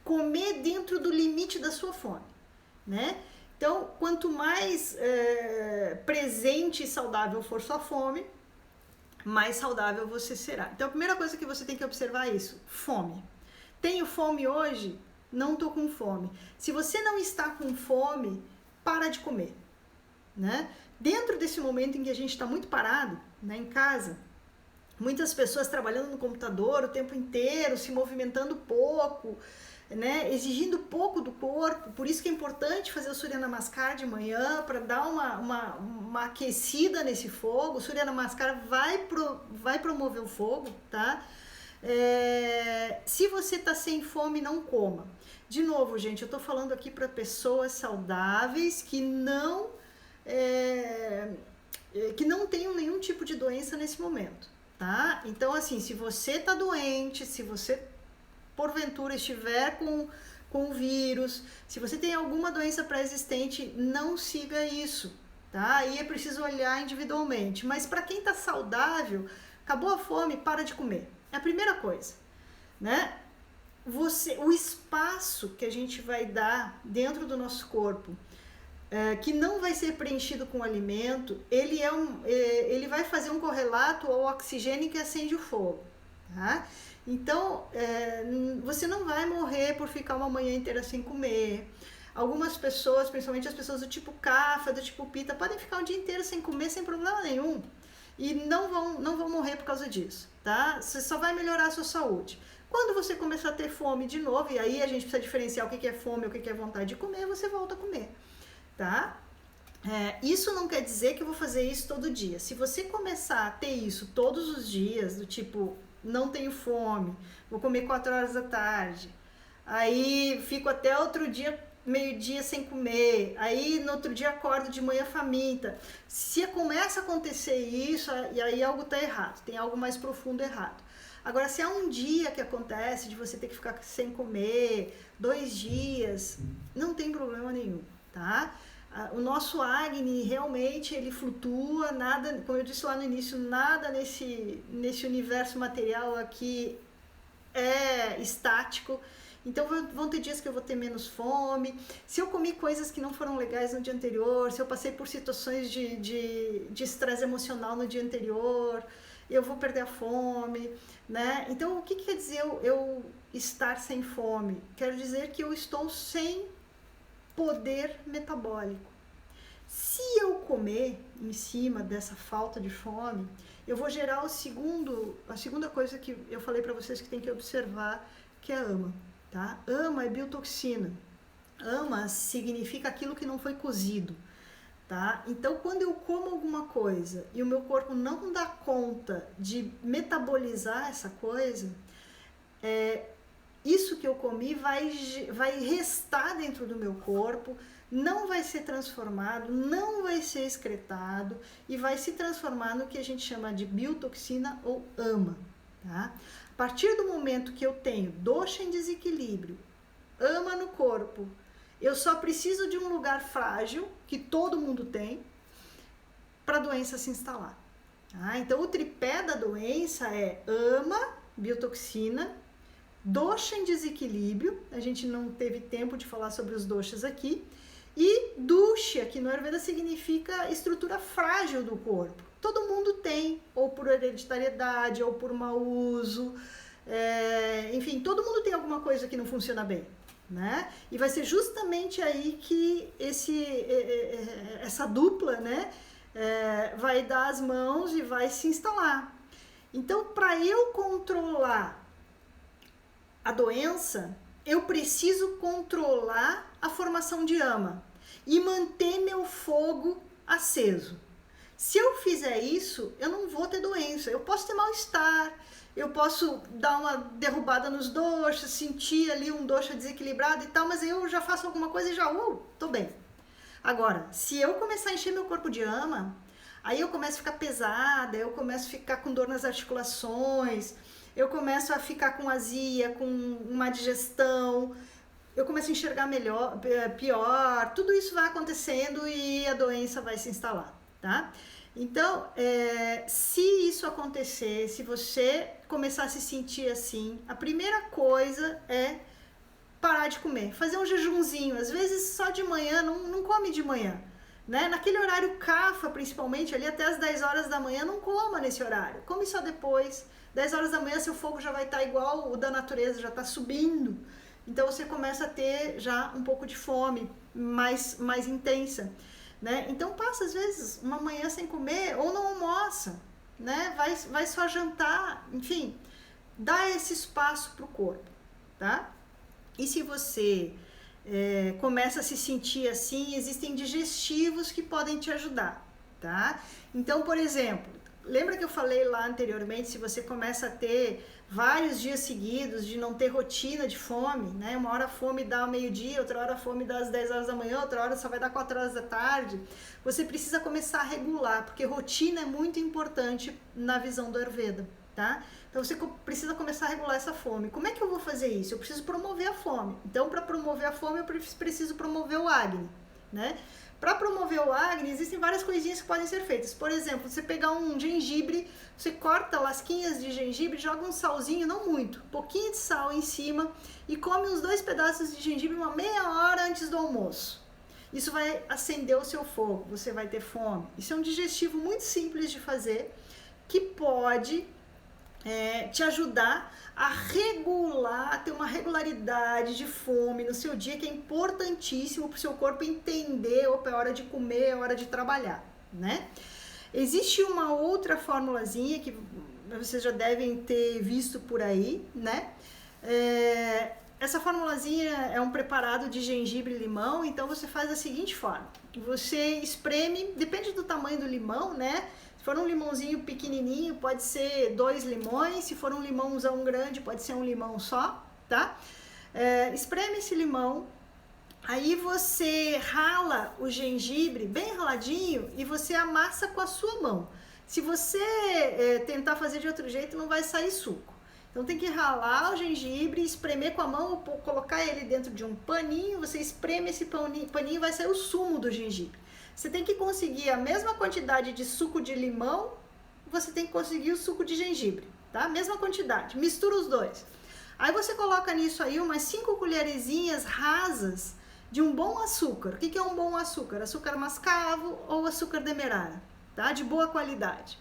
Comer dentro do limite da sua fome, né? Então, quanto mais presente e saudável for sua fome, mais saudável você será. Então, a primeira coisa que você tem que observar é isso, fome. Tenho fome hoje? Não estou com fome. Se você não está com fome, para de comer, né? Dentro desse momento em que a gente está muito parado, né, em casa, muitas pessoas trabalhando no computador o tempo inteiro, se movimentando pouco, né, exigindo pouco do corpo, por isso que é importante fazer o Surya Namaskar de manhã, para dar uma aquecida nesse fogo. O Surya Namaskar vai promover o fogo, tá? Se você tá sem fome, não coma. De novo, gente, eu tô falando aqui para pessoas saudáveis que não tenham nenhum tipo de doença nesse momento, tá? Então, assim, se você tá doente, se você porventura estiver com o vírus, se você tem alguma doença pré-existente, não siga isso, tá? Aí é preciso olhar individualmente. Mas para quem tá saudável, acabou a fome, para de comer. É a primeira coisa, né? O espaço que a gente vai dar dentro do nosso corpo, que não vai ser preenchido com alimento, ele vai fazer um correlato ao oxigênio que acende o fogo, tá? Então, você não vai morrer por ficar uma manhã inteira sem comer. Algumas pessoas, principalmente as pessoas do tipo Kapha, do tipo Pitta, podem ficar um dia inteiro sem comer sem problema nenhum. E não vão morrer por causa disso, tá? Você só vai melhorar a sua saúde. Quando você começar a ter fome de novo, e aí a gente precisa diferenciar o que é fome e o que é vontade de comer, você volta a comer, tá? Isso não quer dizer que eu vou fazer isso todo dia. Se você começar a ter isso todos os dias, do tipo, não tenho fome, vou comer 4 horas da tarde, aí fico até outro dia, meio-dia sem comer, aí no outro dia acordo de manhã faminta. Se começa a acontecer isso, e aí algo está errado, tem algo mais profundo errado. Agora, se há um dia que acontece de você ter que ficar sem comer, 2 dias, não tem problema nenhum, tá? O nosso acne realmente ele flutua, nada, como eu disse lá no início, nada nesse universo material aqui é estático. Então vão ter dias que eu vou ter menos fome. Se eu comi coisas que não foram legais no dia anterior, se eu passei por situações de estresse emocional no dia anterior, eu vou perder a fome, né? Então o que quer dizer eu estar sem fome? Quero dizer que eu estou sem poder metabólico. Se eu comer em cima dessa falta de fome, eu vou gerar a segunda coisa que eu falei para vocês que tem que observar, que é AMA, tá? AMA é biotoxina. AMA significa aquilo que não foi cozido, tá? Então, quando eu como alguma coisa e o meu corpo não dá conta de metabolizar essa coisa, isso que eu comi vai restar dentro do meu corpo, não vai ser transformado, não vai ser excretado e vai se transformar no que a gente chama de biotoxina ou AMA, tá? A partir do momento que eu tenho dosha em desequilíbrio, AMA no corpo, eu só preciso de um lugar frágil, que todo mundo tem, para a doença se instalar, tá? Então, o tripé da doença é AMA, biotoxina, dosha em desequilíbrio, a gente não teve tempo de falar sobre os doshas aqui, e dusha, que no Ayurveda significa estrutura frágil do corpo. Todo mundo tem, ou por hereditariedade, ou por mau uso, enfim, todo mundo tem alguma coisa que não funciona bem, né? E vai ser justamente aí que essa dupla, né, vai dar as mãos e vai se instalar. Então, para eu controlar a doença, eu preciso controlar a formação de ama e manter meu fogo aceso. Se eu fizer isso, eu não vou ter doença. Eu posso ter mal-estar, eu posso dar uma derrubada nos doshas, sentir ali um dosha desequilibrado e tal, mas eu já faço alguma coisa e já, tô bem. Agora, se eu começar a encher meu corpo de ama, aí eu começo a ficar pesada, eu começo a ficar com dor nas articulações, eu começo a ficar com azia, com uma digestão, eu começo a enxergar pior, tudo isso vai acontecendo e a doença vai se instalar, tá? Então, se isso acontecer, se você começar a se sentir assim, a primeira coisa é parar de comer, fazer um jejumzinho, às vezes só de manhã, não come de manhã, né? Naquele horário CAFA, principalmente, ali até as 10 horas da manhã, não coma nesse horário, come só depois. 10 horas da manhã, seu fogo já vai estar igual o da natureza, já está subindo. Então, você começa a ter já um pouco de fome mais intensa, né? Então, passa, às vezes, uma manhã sem comer ou não almoça, né? Vai só jantar, enfim, dá esse espaço para o corpo, tá? E se você começa a se sentir assim, existem digestivos que podem te ajudar, tá? Então, por exemplo, lembra que eu falei lá anteriormente, se você começa a ter vários dias seguidos de não ter rotina de fome, né? Uma hora a fome dá ao meio-dia, outra hora a fome dá às 10 horas da manhã, outra hora só vai dar 4 horas da tarde. Você precisa começar a regular, porque rotina é muito importante na visão do Ayurveda, tá? Então você precisa começar a regular essa fome. Como é que eu vou fazer isso? Eu preciso promover a fome. Então, para promover a fome, eu preciso promover o Agni, né? Para promover o Agni, existem várias coisinhas que podem ser feitas. Por exemplo, você pegar um gengibre, você corta lasquinhas de gengibre, joga um salzinho, não muito, um pouquinho de sal em cima e come uns 2 pedaços de gengibre uma meia hora antes do almoço. Isso vai acender o seu fogo, você vai ter fome. Isso é um digestivo muito simples de fazer, que pode te ajudar a regular, a ter uma regularidade de fome no seu dia, que é importantíssimo para o seu corpo entender, opa, é hora de comer, é hora de trabalhar, né? Existe uma outra formulazinha que vocês já devem ter visto por aí, né? Essa formulazinha é um preparado de gengibre e limão, então você faz da seguinte forma: você espreme, depende do tamanho do limão, né? Se for um limãozinho pequenininho, pode ser 2 limões. Se for um limãozão grande, pode ser um limão só, tá? Espreme esse limão. Aí você rala o gengibre bem raladinho e você amassa com a sua mão. Se você tentar fazer de outro jeito, não vai sair suco. Então tem que ralar o gengibre, espremer com a mão, ou colocar ele dentro de um paninho. Você espreme esse paninho e vai sair o sumo do gengibre. Você tem que conseguir a mesma quantidade de suco de limão, você tem que conseguir o suco de gengibre, tá? Mesma quantidade, mistura os dois. Aí você coloca nisso aí umas 5 colherzinhas rasas de um bom açúcar. O que é um bom açúcar? Açúcar mascavo ou açúcar demerara, tá? De boa qualidade.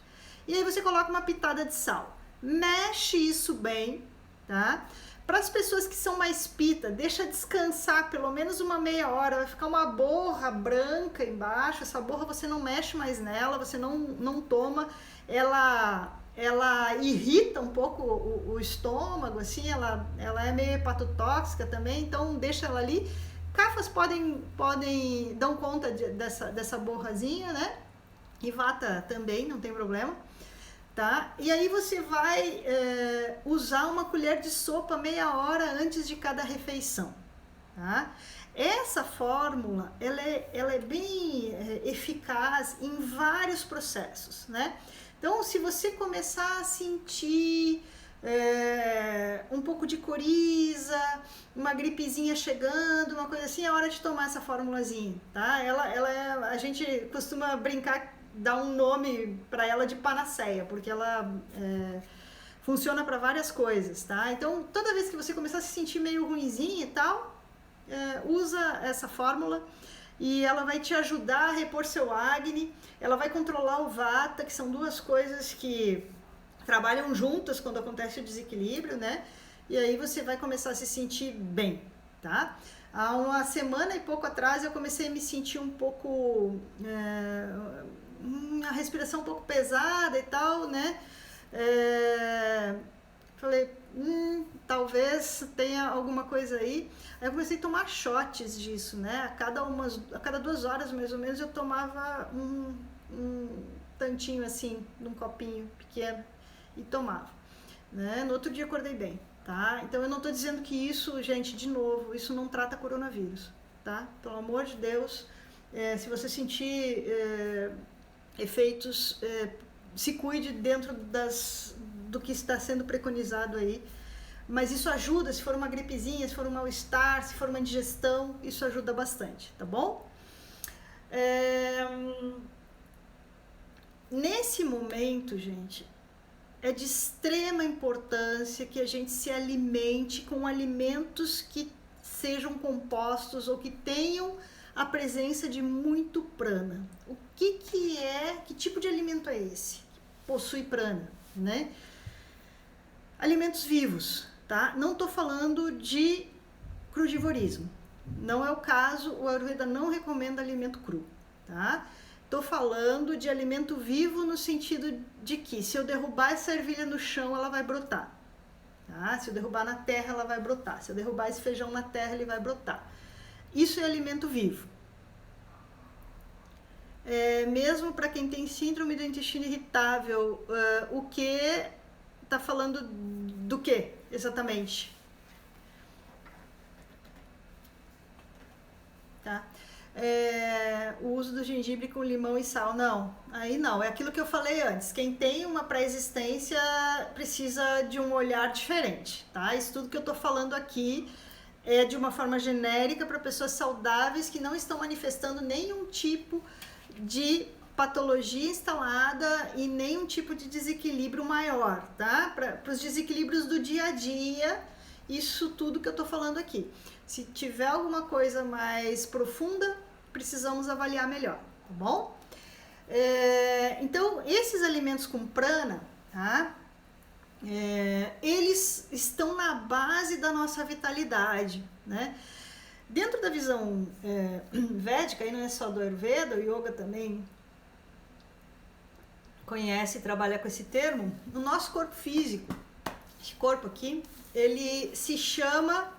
E aí você coloca uma pitada de sal. Mexe isso bem, tá? Para as pessoas que são mais pita, deixa descansar pelo menos uma meia hora, vai ficar uma borra branca embaixo. Essa borra você não mexe mais nela, você não toma, ela irrita um pouco o estômago, assim, ela é meio hepatotóxica também, então deixa ela ali. Cafas podem dar conta dessa borrazinha, né? E vata também, não tem problema. Tá? E aí você vai usar uma colher de sopa meia hora antes de cada refeição, tá? Essa fórmula, ela é bem eficaz em vários processos, né? Então, se você começar a sentir um pouco de coriza, uma gripezinha chegando, uma coisa assim, é hora de tomar essa formulazinha, tá? A gente costuma brincar, dar um nome para ela de panaceia, porque ela Funciona para várias coisas, tá? Então, toda vez que você começar a se sentir meio ruinzinho e tal, usa essa fórmula e ela vai te ajudar a repor seu Agni, ela vai controlar o Vata, que são duas coisas que trabalham juntas quando acontece o desequilíbrio, né? E aí você vai começar a se sentir bem, tá? Há uma semana e pouco atrás eu comecei a me sentir um pouco... a respiração um pouco pesada e tal, né? Falei, talvez tenha alguma coisa aí. Aí eu comecei a tomar shots disso, né? A cada 2 horas, mais ou menos, eu tomava um tantinho assim, num copinho pequeno e tomava, né? No outro dia eu acordei bem, tá? Então eu não tô dizendo que isso, gente, de novo, isso não trata coronavírus, tá? Pelo amor de Deus, se você sentir efeitos, se cuide dentro do que está sendo preconizado aí. Mas isso ajuda, se for uma gripezinha, se for um mal-estar, se for uma indigestão, isso ajuda bastante, tá bom? Nesse momento, gente, é de extrema importância que a gente se alimente com alimentos que sejam compostos ou que tenham a presença de muito prana. O que tipo de alimento é esse? Que possui prana, né? Alimentos vivos, tá? Não tô falando de crudivorismo. Não é o caso, o Ayurveda não recomenda alimento cru, tá? Tô falando de alimento vivo no sentido de que se eu derrubar essa ervilha no chão, ela vai brotar, tá? Se eu derrubar na terra, ela vai brotar. Se eu derrubar esse feijão na terra, ele vai brotar. Isso é alimento vivo. Mesmo para quem tem síndrome do intestino irritável, o que tá falando do que exatamente? Tá? O uso do gengibre com limão e sal, não, aí não, é aquilo que eu falei antes, quem tem uma pré-existência precisa de um olhar diferente, tá? Isso tudo que eu tô falando aqui é de uma forma genérica para pessoas saudáveis que não estão manifestando nenhum tipo de patologia instalada e nenhum tipo de desequilíbrio maior, tá? Para os desequilíbrios do dia a dia, isso tudo que eu tô falando aqui. Se tiver alguma coisa mais profunda, precisamos avaliar melhor, tá bom? Então, esses alimentos com prana, tá? Eles estão na base da nossa vitalidade, né? Dentro da visão védica, e não é só do Ayurveda, o Yoga também conhece e trabalha com esse termo, o nosso corpo físico, esse corpo aqui, ele se chama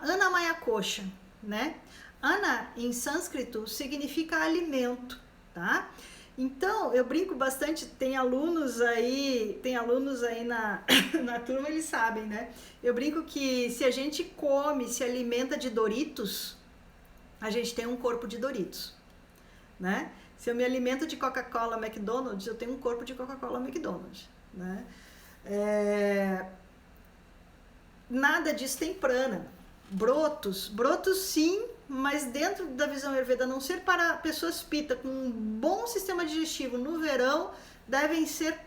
Annamaya Kosha, né? Anna em sânscrito significa alimento, tá? Então, eu brinco bastante, tem alunos aí na turma, eles sabem, né? Eu brinco que se a gente se alimenta de Doritos, a gente tem um corpo de Doritos, né? Se eu me alimento de Coca-Cola, McDonald's, eu tenho um corpo de Coca-Cola, McDonald's, né? Nada disso tem prana. Brotos sim, mas dentro da visão Ayurveda, não ser para pessoas pita com um bom sistema digestivo no verão, devem ser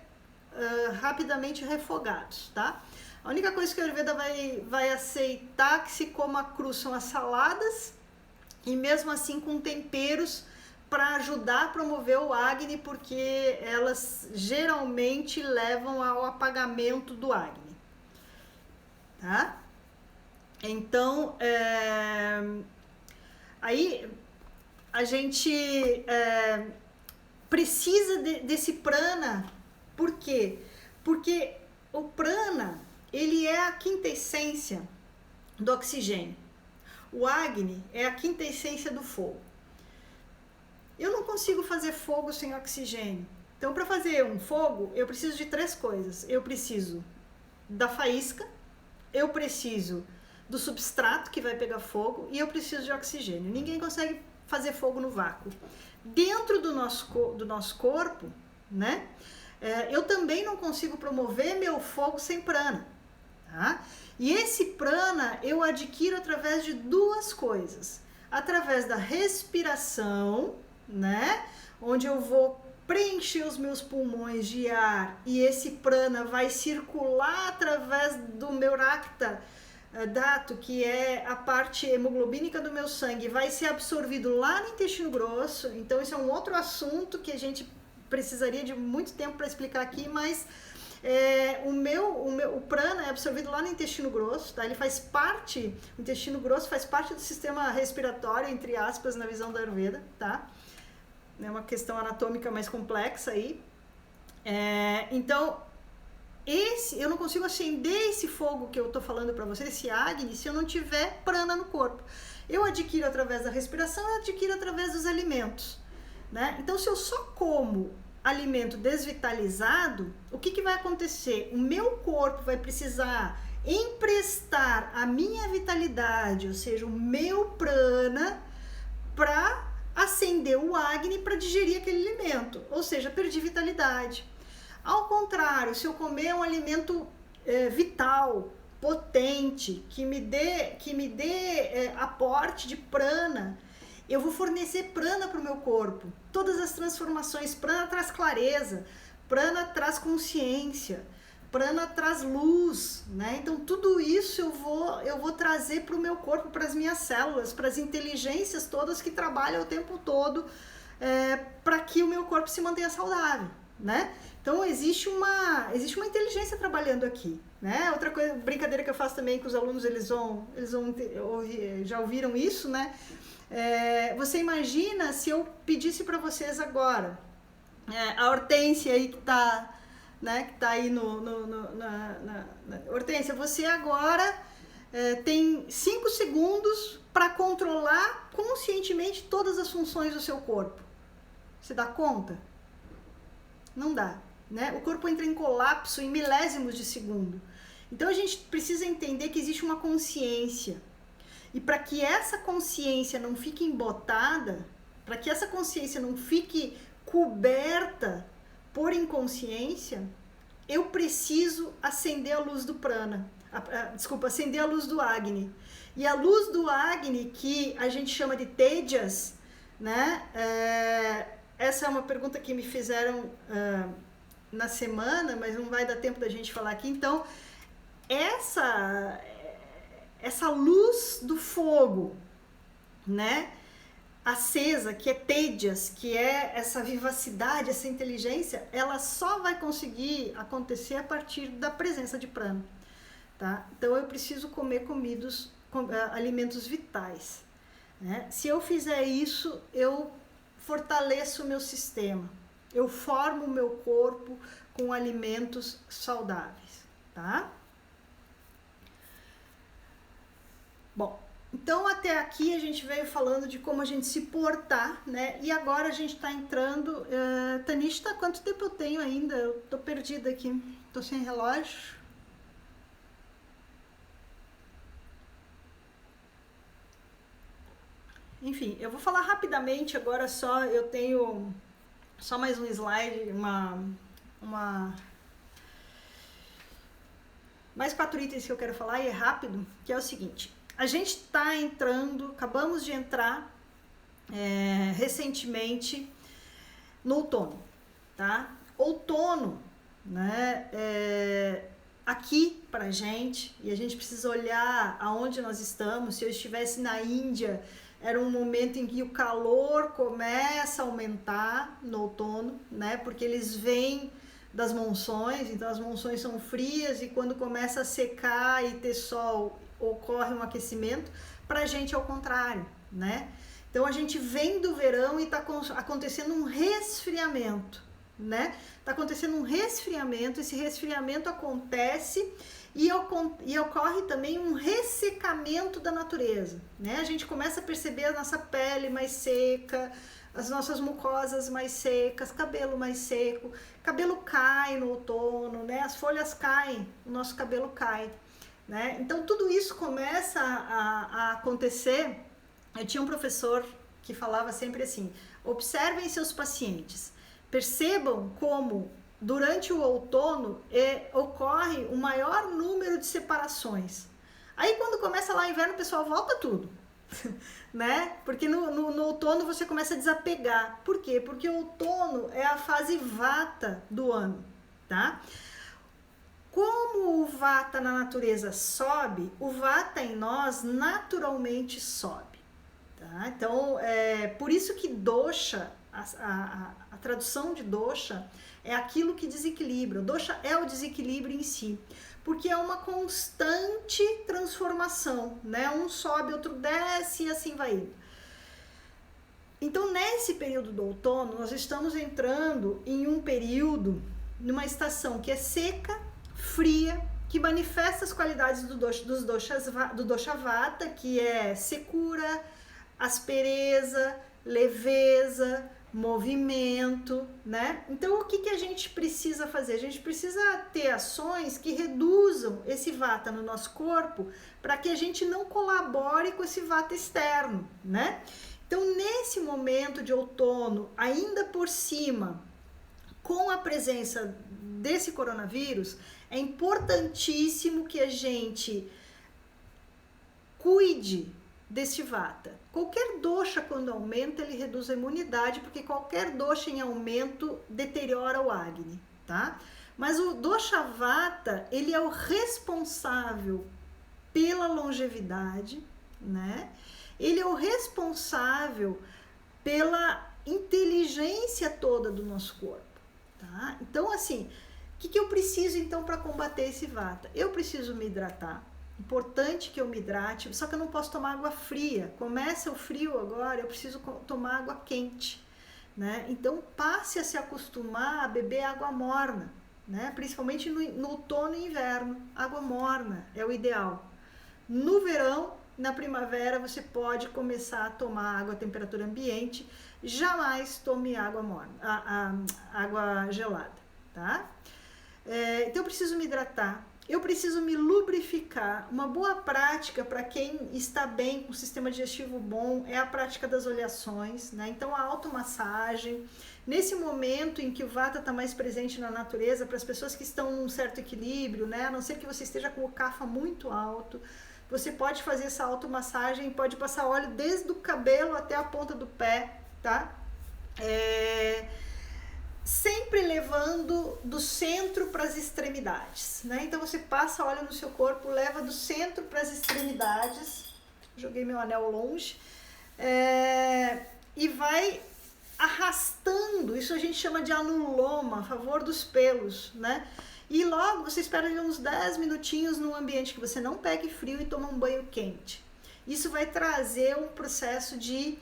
rapidamente refogados, tá? A única coisa que a Ayurveda vai aceitar que se coma cru são as saladas, e mesmo assim com temperos para ajudar a promover o Agni, porque elas geralmente levam ao apagamento do Agni, tá? Então, aí a gente precisa desse prana. Por quê? Porque o prana, ele é a quintessência do oxigênio. O Agni é a quintessência do fogo. Eu não consigo fazer fogo sem oxigênio. Então, para fazer um fogo, eu preciso de 3 coisas. Eu preciso da faísca, eu preciso do substrato que vai pegar fogo e eu preciso de oxigênio. Ninguém consegue fazer fogo no vácuo. Dentro do nosso corpo, né? Eu também não consigo promover meu fogo sem prana, tá? E esse prana eu adquiro através de 2 coisas. Através da respiração, né? Onde eu vou preencher os meus pulmões de ar e esse prana vai circular através do meu Rakta Dhatu, que é a parte hemoglobínica do meu sangue, vai ser absorvido lá no intestino grosso. Então isso é um outro assunto que a gente precisaria de muito tempo para explicar aqui, mas o prana é absorvido lá no intestino grosso, tá? Ele faz parte, o intestino grosso faz parte do sistema respiratório, entre aspas, na visão da Ayurveda, tá? É uma questão anatômica mais complexa aí. Então, eu não consigo acender esse fogo que eu tô falando para você, esse Agni, se eu não tiver prana no corpo. Eu adquiro através da respiração, eu adquiro através dos alimentos, né? Então, se eu só como alimento desvitalizado, o que vai acontecer? O meu corpo vai precisar emprestar a minha vitalidade, ou seja, o meu prana, para acender o Agni para digerir aquele alimento, ou seja, perdi vitalidade. Ao contrário, se eu comer um alimento vital, potente, que me dê aporte de prana, eu vou fornecer prana para o meu corpo. Todas as transformações, prana traz clareza, prana traz consciência, prana traz luz, né? Então tudo isso eu vou trazer para o meu corpo, para as minhas células, para as inteligências todas que trabalham o tempo todo para que o meu corpo se mantenha saudável, né? Então existe uma inteligência trabalhando aqui, né? Outra coisa, brincadeira que eu faço também com os alunos, eles vão já ouviram isso, né? Você imagina se eu pedisse para vocês agora, a Hortência aí que tá, né? Que tá aí Hortência, você agora tem 5 segundos para controlar conscientemente todas as funções do seu corpo. Você dá conta? Não dá, né? O corpo entra em colapso em milésimos de segundo. Então a gente precisa entender que existe uma consciência. E para que essa consciência não fique embotada, para que essa consciência não fique coberta por inconsciência, eu preciso acender a luz do prana. Acender a luz do Agni. E a luz do Agni, que a gente chama de Tejas, né? Essa é uma pergunta que me fizeram na semana, mas não vai dar tempo da gente falar aqui. Então, essa luz do fogo, né? Acesa, que é Tejas, que é essa vivacidade, essa inteligência, ela só vai conseguir acontecer a partir da presença de prana, tá? Então, eu preciso comer alimentos vitais, né? Se eu fizer isso, eu fortaleço o meu sistema, eu formo o meu corpo com alimentos saudáveis, tá? Bom, então até aqui a gente veio falando de como a gente se portar, né? E agora a gente tá entrando... Tanishta, quanto tempo eu tenho ainda? Eu tô perdida aqui, tô sem relógio. Enfim, eu vou falar rapidamente agora só, eu tenho só mais um slide, mais 4 itens que eu quero falar e é rápido, que é o seguinte, a gente está entrando, acabamos de entrar recentemente no outono, tá? Outono, né, aqui pra gente, e a gente precisa olhar aonde nós estamos. Se eu estivesse na Índia, era um momento em que o calor começa a aumentar no outono, né? Porque eles vêm das monções, então as monções são frias e quando começa a secar e ter sol, ocorre um aquecimento. Pra gente é o contrário, né? Então a gente vem do verão e tá acontecendo um resfriamento, né? Tá acontecendo um resfriamento, esse resfriamento acontece e ocorre também um ressecamento da natureza, né? A gente começa a perceber a nossa pele mais seca, as nossas mucosas mais secas, cabelo mais seco, cabelo cai no outono, né? As folhas caem, o nosso cabelo cai, né? Então tudo isso começa a acontecer. Eu tinha um professor que falava sempre assim: observem seus pacientes, percebam como durante o outono ocorre o maior número de separações. Aí quando começa lá o inverno, o pessoal volta tudo. né? Porque no outono você começa a desapegar. Por quê? Porque o outono é a fase vata do ano, tá? Como o vata na natureza sobe, o vata em nós naturalmente sobe, tá? Então, por isso que dosha, a tradução de dosha é aquilo que desequilibra. O dosha é o desequilíbrio em si, porque é uma constante transformação, né? Um sobe, outro desce e assim vai indo. Então, nesse período do outono, nós estamos entrando em um período, numa estação que é seca, fria, que manifesta as qualidades do dosha vata, que é secura, aspereza, leveza, movimento, né? Então, o que a gente precisa fazer? A gente precisa ter ações que reduzam esse vata no nosso corpo, para que a gente não colabore com esse vata externo, né? Então, nesse momento de outono, ainda por cima, com a presença desse coronavírus, é importantíssimo que a gente cuide desse vata. Qualquer dosha, quando aumenta, ele reduz a imunidade, porque qualquer dosha em aumento deteriora o Agni, tá? Mas o dosha vata, ele é o responsável pela longevidade, né? Ele é o responsável pela inteligência toda do nosso corpo, tá? Então, assim, o que eu preciso, então, para combater esse vata? Eu preciso me hidratar. Importante que eu me hidrate, só que eu não posso tomar água fria. Começa o frio agora, eu preciso tomar água quente, né? Então, passe a se acostumar a beber água morna, né? Principalmente no outono e inverno. Água morna é o ideal. No verão, na primavera, você pode começar a tomar água a temperatura ambiente. Jamais tome água morna, água gelada, tá? Então, eu preciso me hidratar. Eu preciso me lubrificar. Uma boa prática para quem está bem, com o sistema digestivo bom, é a prática das oleações, né? Então, a automassagem. Nesse momento em que o vata está mais presente na natureza, para as pessoas que estão num certo equilíbrio, né? A não ser que você esteja com o kapha muito alto, você pode fazer essa automassagem, pode passar óleo desde o cabelo até a ponta do pé, tá? Sempre levando do centro para as extremidades, né? Então você passa óleo no seu corpo, leva do centro para as extremidades, joguei meu anel longe, e vai arrastando, isso a gente chama de anuloma, a favor dos pelos, né? E logo você espera uns 10 minutinhos num ambiente que você não pegue frio e toma um banho quente. Isso vai trazer um processo de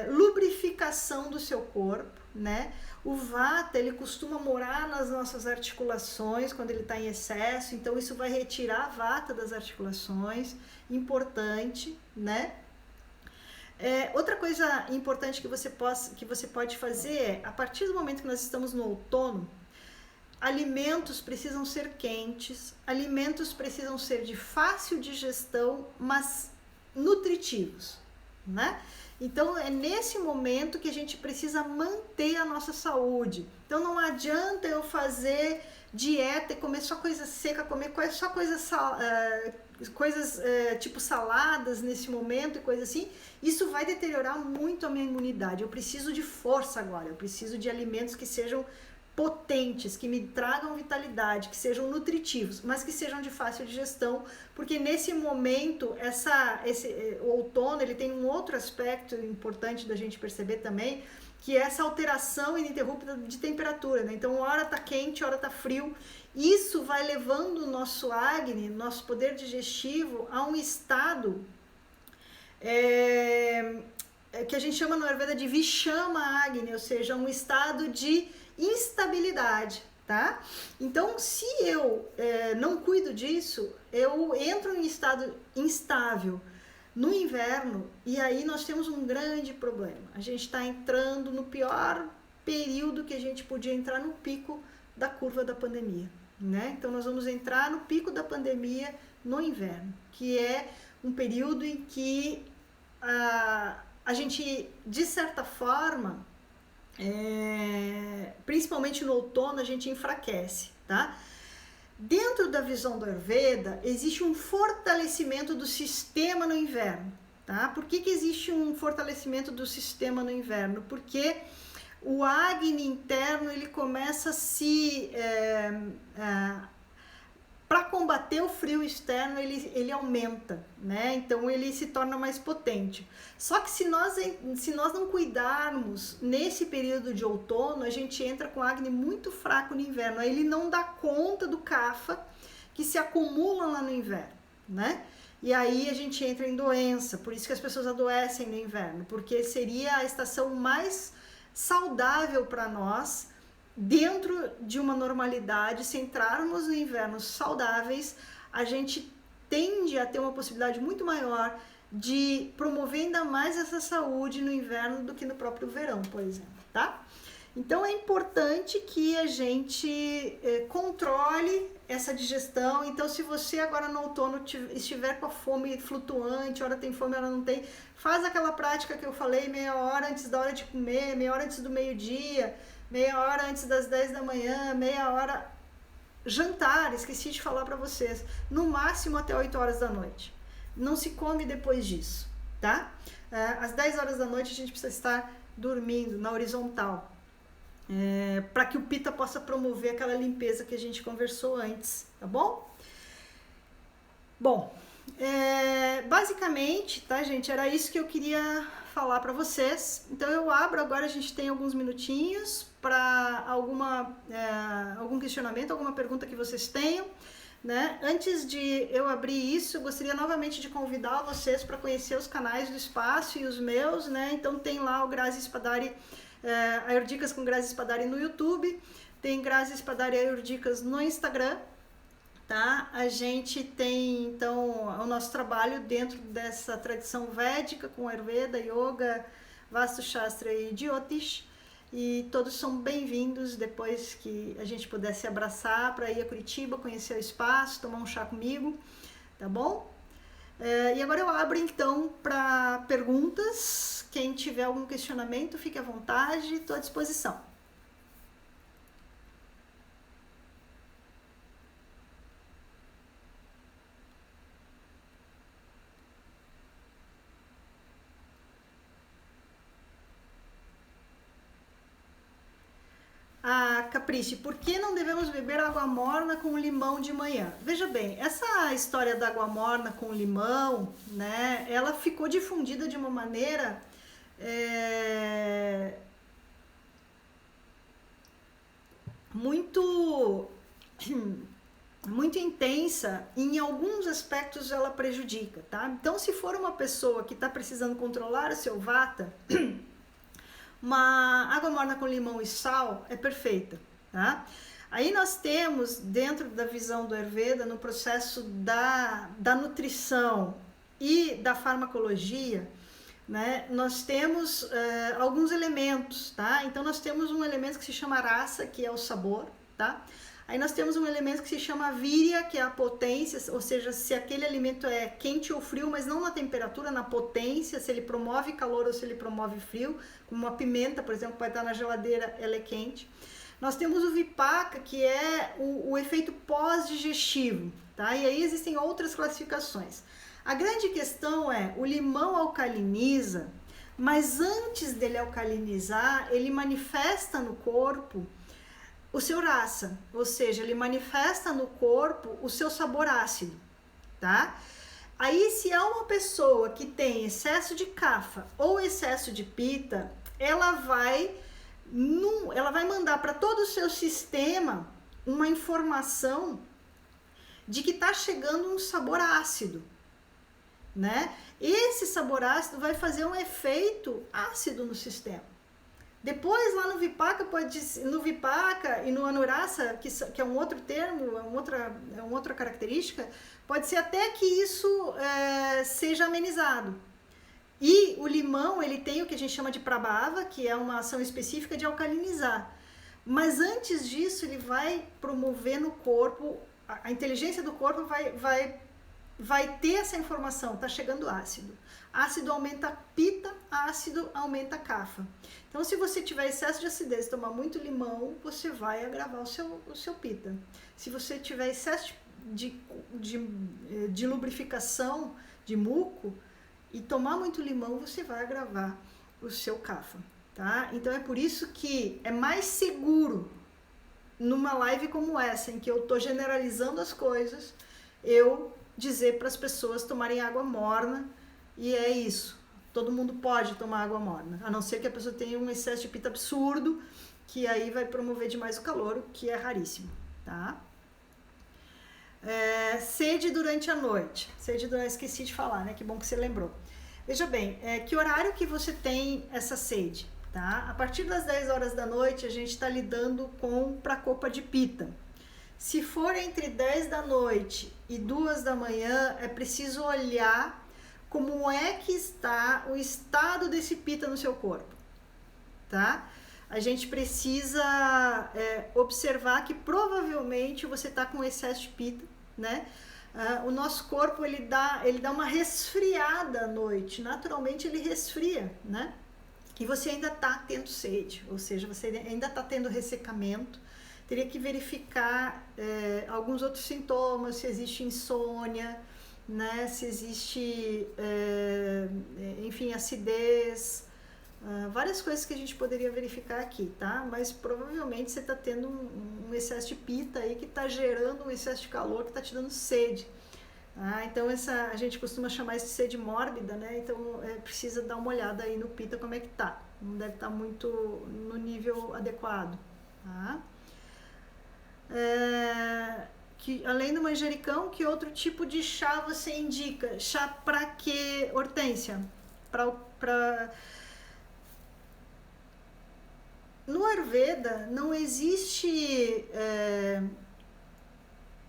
lubrificação do seu corpo, né? O vata, ele costuma morar nas nossas articulações quando ele está em excesso, então isso vai retirar a vata das articulações, importante, né? Outra coisa importante que você pode fazer é, a partir do momento que nós estamos no outono, alimentos precisam ser quentes, alimentos precisam ser de fácil digestão, mas nutritivos, né? Então, é nesse momento que a gente precisa manter a nossa saúde. Então, não adianta eu fazer dieta e comer só coisa seca, comer só coisas tipo saladas nesse momento e coisa assim. Isso vai deteriorar muito a minha imunidade. Eu preciso de força agora, eu preciso de alimentos que sejam potentes, que me tragam vitalidade, que sejam nutritivos, mas que sejam de fácil digestão, porque nesse momento, o outono, ele tem um outro aspecto importante da gente perceber também, que é essa alteração ininterrupta de temperatura, né? Então, hora tá quente, hora tá frio. Isso vai levando o nosso Agni, nosso poder digestivo, a um estado que a gente chama no Ayurveda de Vishama Agni, ou seja, um estado de instabilidade, tá? Então, se eu não cuido disso, eu entro em estado instável no inverno e aí nós temos um grande problema. A gente está entrando no pior período que a gente podia entrar, no pico da curva da pandemia, né? Então, nós vamos entrar no pico da pandemia no inverno, que é um período em que a gente, de certa forma, principalmente no outono, a gente enfraquece, tá? Dentro da visão do Ayurveda, existe um fortalecimento do sistema no inverno, tá? Por que existe um fortalecimento do sistema no inverno? Porque o Agni interno, ele começa a se... para combater o frio externo, ele aumenta, né? Então ele se torna mais potente. Só que se nós não cuidarmos nesse período de outono, a gente entra com Agni muito fraco no inverno. Aí ele não dá conta do Kapha que se acumula lá no inverno, né? E aí a gente entra em doença, por isso que as pessoas adoecem no inverno, porque seria a estação mais saudável para nós, dentro de uma normalidade. Se entrarmos no inverno saudáveis, a gente tende a ter uma possibilidade muito maior de promover ainda mais essa saúde no inverno do que no próprio verão, por exemplo, tá? Então é importante que a gente controle essa digestão. Então, se você agora no outono estiver com a fome flutuante, hora tem fome, hora não tem, faz aquela prática que eu falei, meia hora antes da hora de comer, meia hora antes do meio-dia, meia hora antes das 10 da manhã, meia hora jantar, esqueci de falar para vocês, no máximo até 8 horas da noite. Não se come depois disso, tá? Às 10 horas da noite a gente precisa estar dormindo na horizontal, para que o Pitta possa promover aquela limpeza que a gente conversou antes, tá bom? Bom, basicamente, tá, gente, era isso que eu queria falar para vocês. Então eu abro agora, a gente tem alguns minutinhos para algum questionamento, alguma pergunta que vocês tenham, né? Antes de eu abrir isso, eu gostaria novamente de convidar vocês para conhecer os canais do Espaço e os meus, né? Então tem lá o Grazi Spadari, Ayurdicas com Grazi Spadari no YouTube, tem Grazi Spadari Ayurdicas no Instagram, tá? A gente tem, então, o nosso trabalho dentro dessa tradição védica com Ayurveda, Yoga, Vastu Shastra e Jyotish, e todos são bem-vindos depois que a gente puder se abraçar para ir a Curitiba, conhecer o espaço, tomar um chá comigo, tá bom? E agora eu abro então para perguntas. Quem tiver algum questionamento, fique à vontade, estou à disposição. Capriche, por que não devemos beber água morna com limão de manhã? Veja bem, essa história da água morna com limão, né, ela ficou difundida de uma maneira muito intensa. Em alguns aspectos ela prejudica, tá? Então, se for uma pessoa que está precisando controlar o seu vata, uma água morna com limão e sal é perfeita, tá? Aí nós temos, dentro da visão do Ayurveda, no processo da nutrição e da farmacologia, né, nós temos alguns elementos, tá? Então nós temos um elemento que se chama rasa, que é o sabor, tá? Aí nós temos um elemento que se chama virya, que é a potência, ou seja, se aquele alimento é quente ou frio, mas não na temperatura, na potência, se ele promove calor ou se ele promove frio, como uma pimenta, por exemplo, vai estar na geladeira, ela é quente. Nós temos o vipaka, que é o efeito pós-digestivo, tá? E aí existem outras classificações. A grande questão é, o limão alcaliniza, mas antes dele alcalinizar, ele manifesta no corpo o seu rasa, ou seja, ele manifesta no corpo o seu sabor ácido, tá? Aí, se é uma pessoa que tem excesso de kapha ou excesso de pitta, ela vai mandar para todo o seu sistema uma informação de que está chegando um sabor ácido, né? Esse sabor ácido vai fazer um efeito ácido no sistema. Depois, lá no Vipaka, no Vipaka e no Anurasa, que é um outro termo, é uma outra característica, pode ser até que isso seja amenizado. E o limão, ele tem o que a gente chama de prabhava, que é uma ação específica de alcalinizar. Mas antes disso, ele vai promover no corpo, a inteligência do corpo vai vai ter essa informação, tá chegando ácido. Ácido aumenta pita, ácido aumenta cafa. Então, se você tiver excesso de acidez e tomar muito limão, você vai agravar o seu pita. Se você tiver excesso de lubrificação, de muco, e tomar muito limão, você vai agravar o seu cafa, tá? Então, é por isso que é mais seguro numa live como essa, em que eu tô generalizando as coisas, eu dizer para as pessoas tomarem água morna, e é isso. Todo mundo pode tomar água morna, a não ser que a pessoa tenha um excesso de pita absurdo, que aí vai promover demais o calor, o que é raríssimo, tá? Sede durante a noite. Esqueci de falar, né? Que bom que você lembrou. Veja bem, que horário que você tem essa sede, tá? A partir das 10 horas da noite, a gente está lidando com pracopa de pita. Se for entre 10 da noite e 2 da manhã, é preciso olhar como é que está o estado desse pita no seu corpo, tá? A gente precisa observar que provavelmente você está com excesso de pita, né? O nosso corpo ele dá uma resfriada à noite, naturalmente ele resfria, né? E você ainda está tendo sede, ou seja, você ainda está tendo ressecamento. Teria que verificar alguns outros sintomas, se existe insônia, né? Se existe, enfim, acidez, várias coisas que a gente poderia verificar aqui, tá? Mas provavelmente você está tendo um excesso de pita aí que está gerando um excesso de calor que está te dando sede. Então a gente costuma chamar isso de sede mórbida, né? Então precisa dar uma olhada aí no pita como é que tá. Não deve estar muito no nível adequado, tá? Que, além do manjericão, que outro tipo de chá você indica? Chá para quê, Hortência? No Ayurveda não existe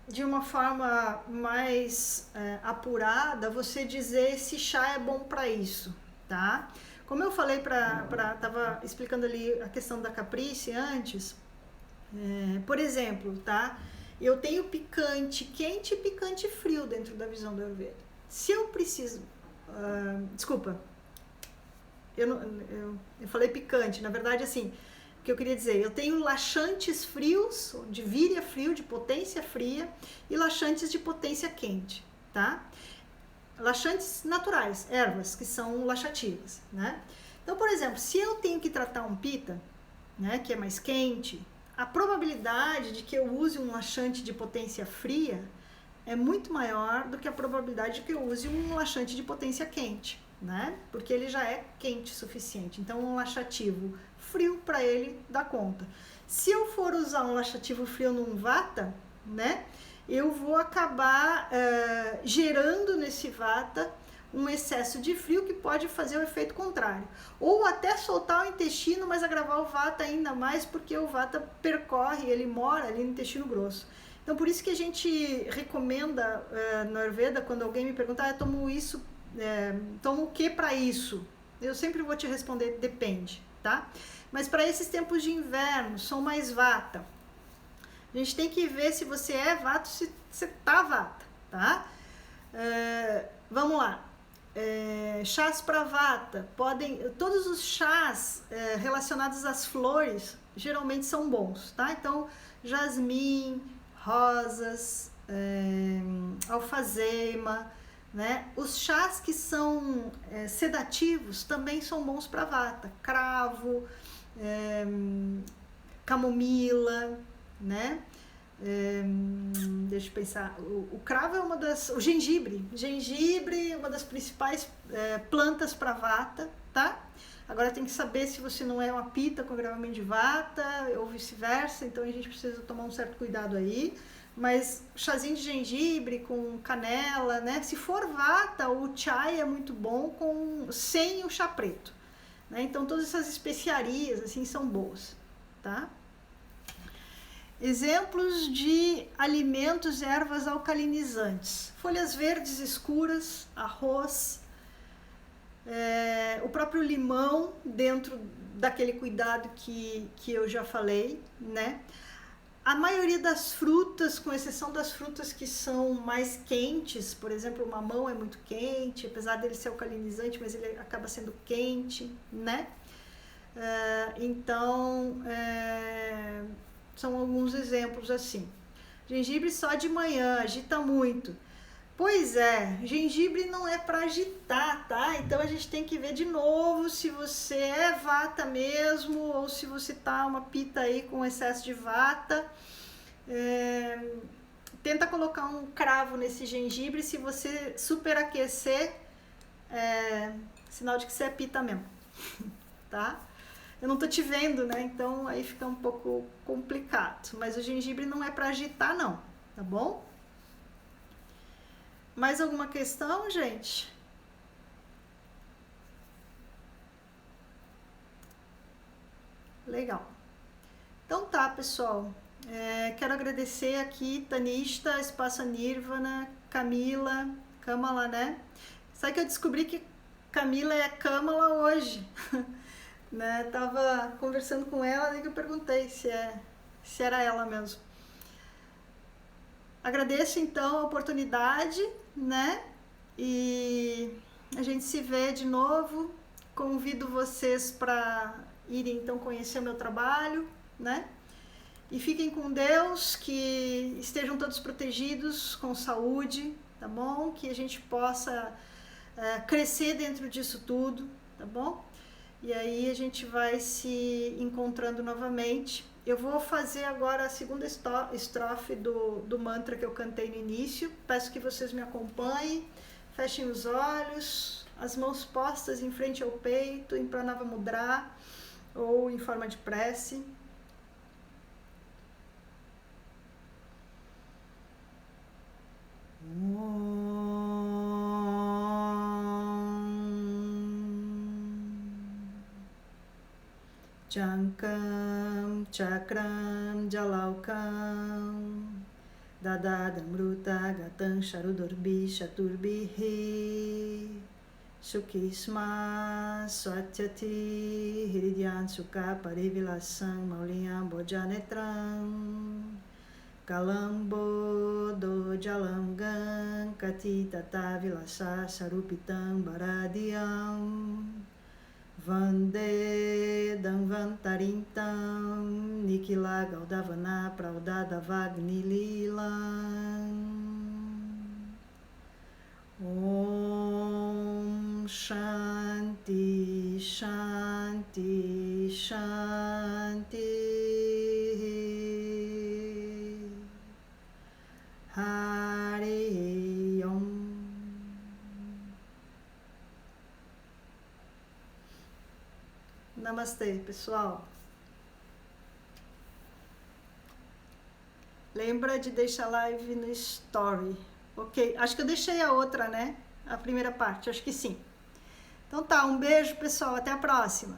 de uma forma mais apurada você dizer se chá é bom para isso, tá? Como eu falei tava explicando ali a questão da caprice antes, por exemplo, tá? Eu tenho picante quente e picante frio dentro da visão do Ayurveda. Se eu preciso... desculpa. Eu falei picante. Na verdade, assim, o que eu queria dizer, eu tenho laxantes frios, de víria frio, de potência fria, e laxantes de potência quente, tá? Laxantes naturais, ervas, que são laxativas, né? Então, por exemplo, se eu tenho que tratar um pita, né, que é mais quente, a probabilidade de que eu use um laxante de potência fria é muito maior do que a probabilidade de que eu use um laxante de potência quente, né? Porque ele já é quente o suficiente. Então, um laxativo frio para ele dá conta. Se eu for usar um laxativo frio num vata, né, eu vou acabar gerando nesse vata um excesso de frio que pode fazer o efeito contrário. Ou até soltar o intestino, mas agravar o vata ainda mais, porque o vata percorre, ele mora ali no intestino grosso. Então, por isso que a gente recomenda no Ayurveda, quando alguém me pergunta, eu tomo isso, tomo o que para isso? Eu sempre vou te responder, depende, tá? Mas para esses tempos de inverno, são mais vata. A gente tem que ver se você é vata, se você tá vata, tá? Vamos lá. Chás para vata, todos os chás relacionados às flores geralmente são bons, tá? Então, jasmim, rosas, alfazema, né? Os chás que são sedativos também são bons para vata, cravo, camomila, né? Deixa eu pensar, o cravo é o gengibre é uma das principais plantas para vata, tá? Agora tem que saber se você não é uma pita com agravamento de vata ou vice-versa, então a gente precisa tomar um certo cuidado aí, mas chazinho de gengibre com canela, né? Se for vata, o chai é muito bom sem o chá preto, né? Então todas essas especiarias assim são boas, tá? Exemplos de alimentos e ervas alcalinizantes. Folhas verdes escuras, arroz, o próprio limão, dentro daquele cuidado que eu já falei, né? A maioria das frutas, com exceção das frutas que são mais quentes, por exemplo, o mamão é muito quente, apesar dele ser alcalinizante, mas ele acaba sendo quente, né? Então, são alguns exemplos assim. Gengibre só de manhã, agita muito. Pois é, gengibre não é para agitar, tá? Então a gente tem que ver de novo se você é vata mesmo ou se você tá uma pita aí com excesso de vata. Tenta colocar um cravo nesse gengibre, se você superaquecer, sinal de que você é pita mesmo, tá? Eu não tô te vendo, né? Então aí fica um pouco complicado, mas o gengibre não é para agitar não, tá bom? Mais alguma questão, gente? Legal. Então tá, pessoal. Quero agradecer aqui, Tanishta, Espaço Nirvana, Camila, Kamala, né? Sabe que eu descobri que Camila é Kamala hoje, né? Tava conversando com ela e eu perguntei se era ela mesmo. Agradeço então a oportunidade, né? E a gente se vê de novo. Convido vocês para irem então conhecer o meu trabalho, né? E fiquem com Deus, que estejam todos protegidos, com saúde, tá bom? Que a gente possa crescer dentro disso tudo, tá bom? E aí a gente vai se encontrando novamente. Eu vou fazer agora a segunda estrofe do mantra que eu cantei no início. Peço que vocês me acompanhem, fechem os olhos, as mãos postas em frente ao peito, em Pranava Mudra ou em forma de prece. Chankam Chakram Jalaukam Dadadam Ruta Gatam Charudurbi Chaturbihi Shukisma Swatyati Hiridyan Sukha Parivilasam Mauliam Bojanetram Kalambo Dojalam Gan Katitata Vilasa Sarupitam Bharadiam Vande Danvantarintam Nikila Gaudavana Praudadavagni Lilam Om Shanti Shanti Shanti Hare Om. Namastê, pessoal. Lembra de deixar a live no story. Ok, acho que eu deixei a outra, né? A primeira parte, acho que sim. Então tá, um beijo, pessoal. Até a próxima.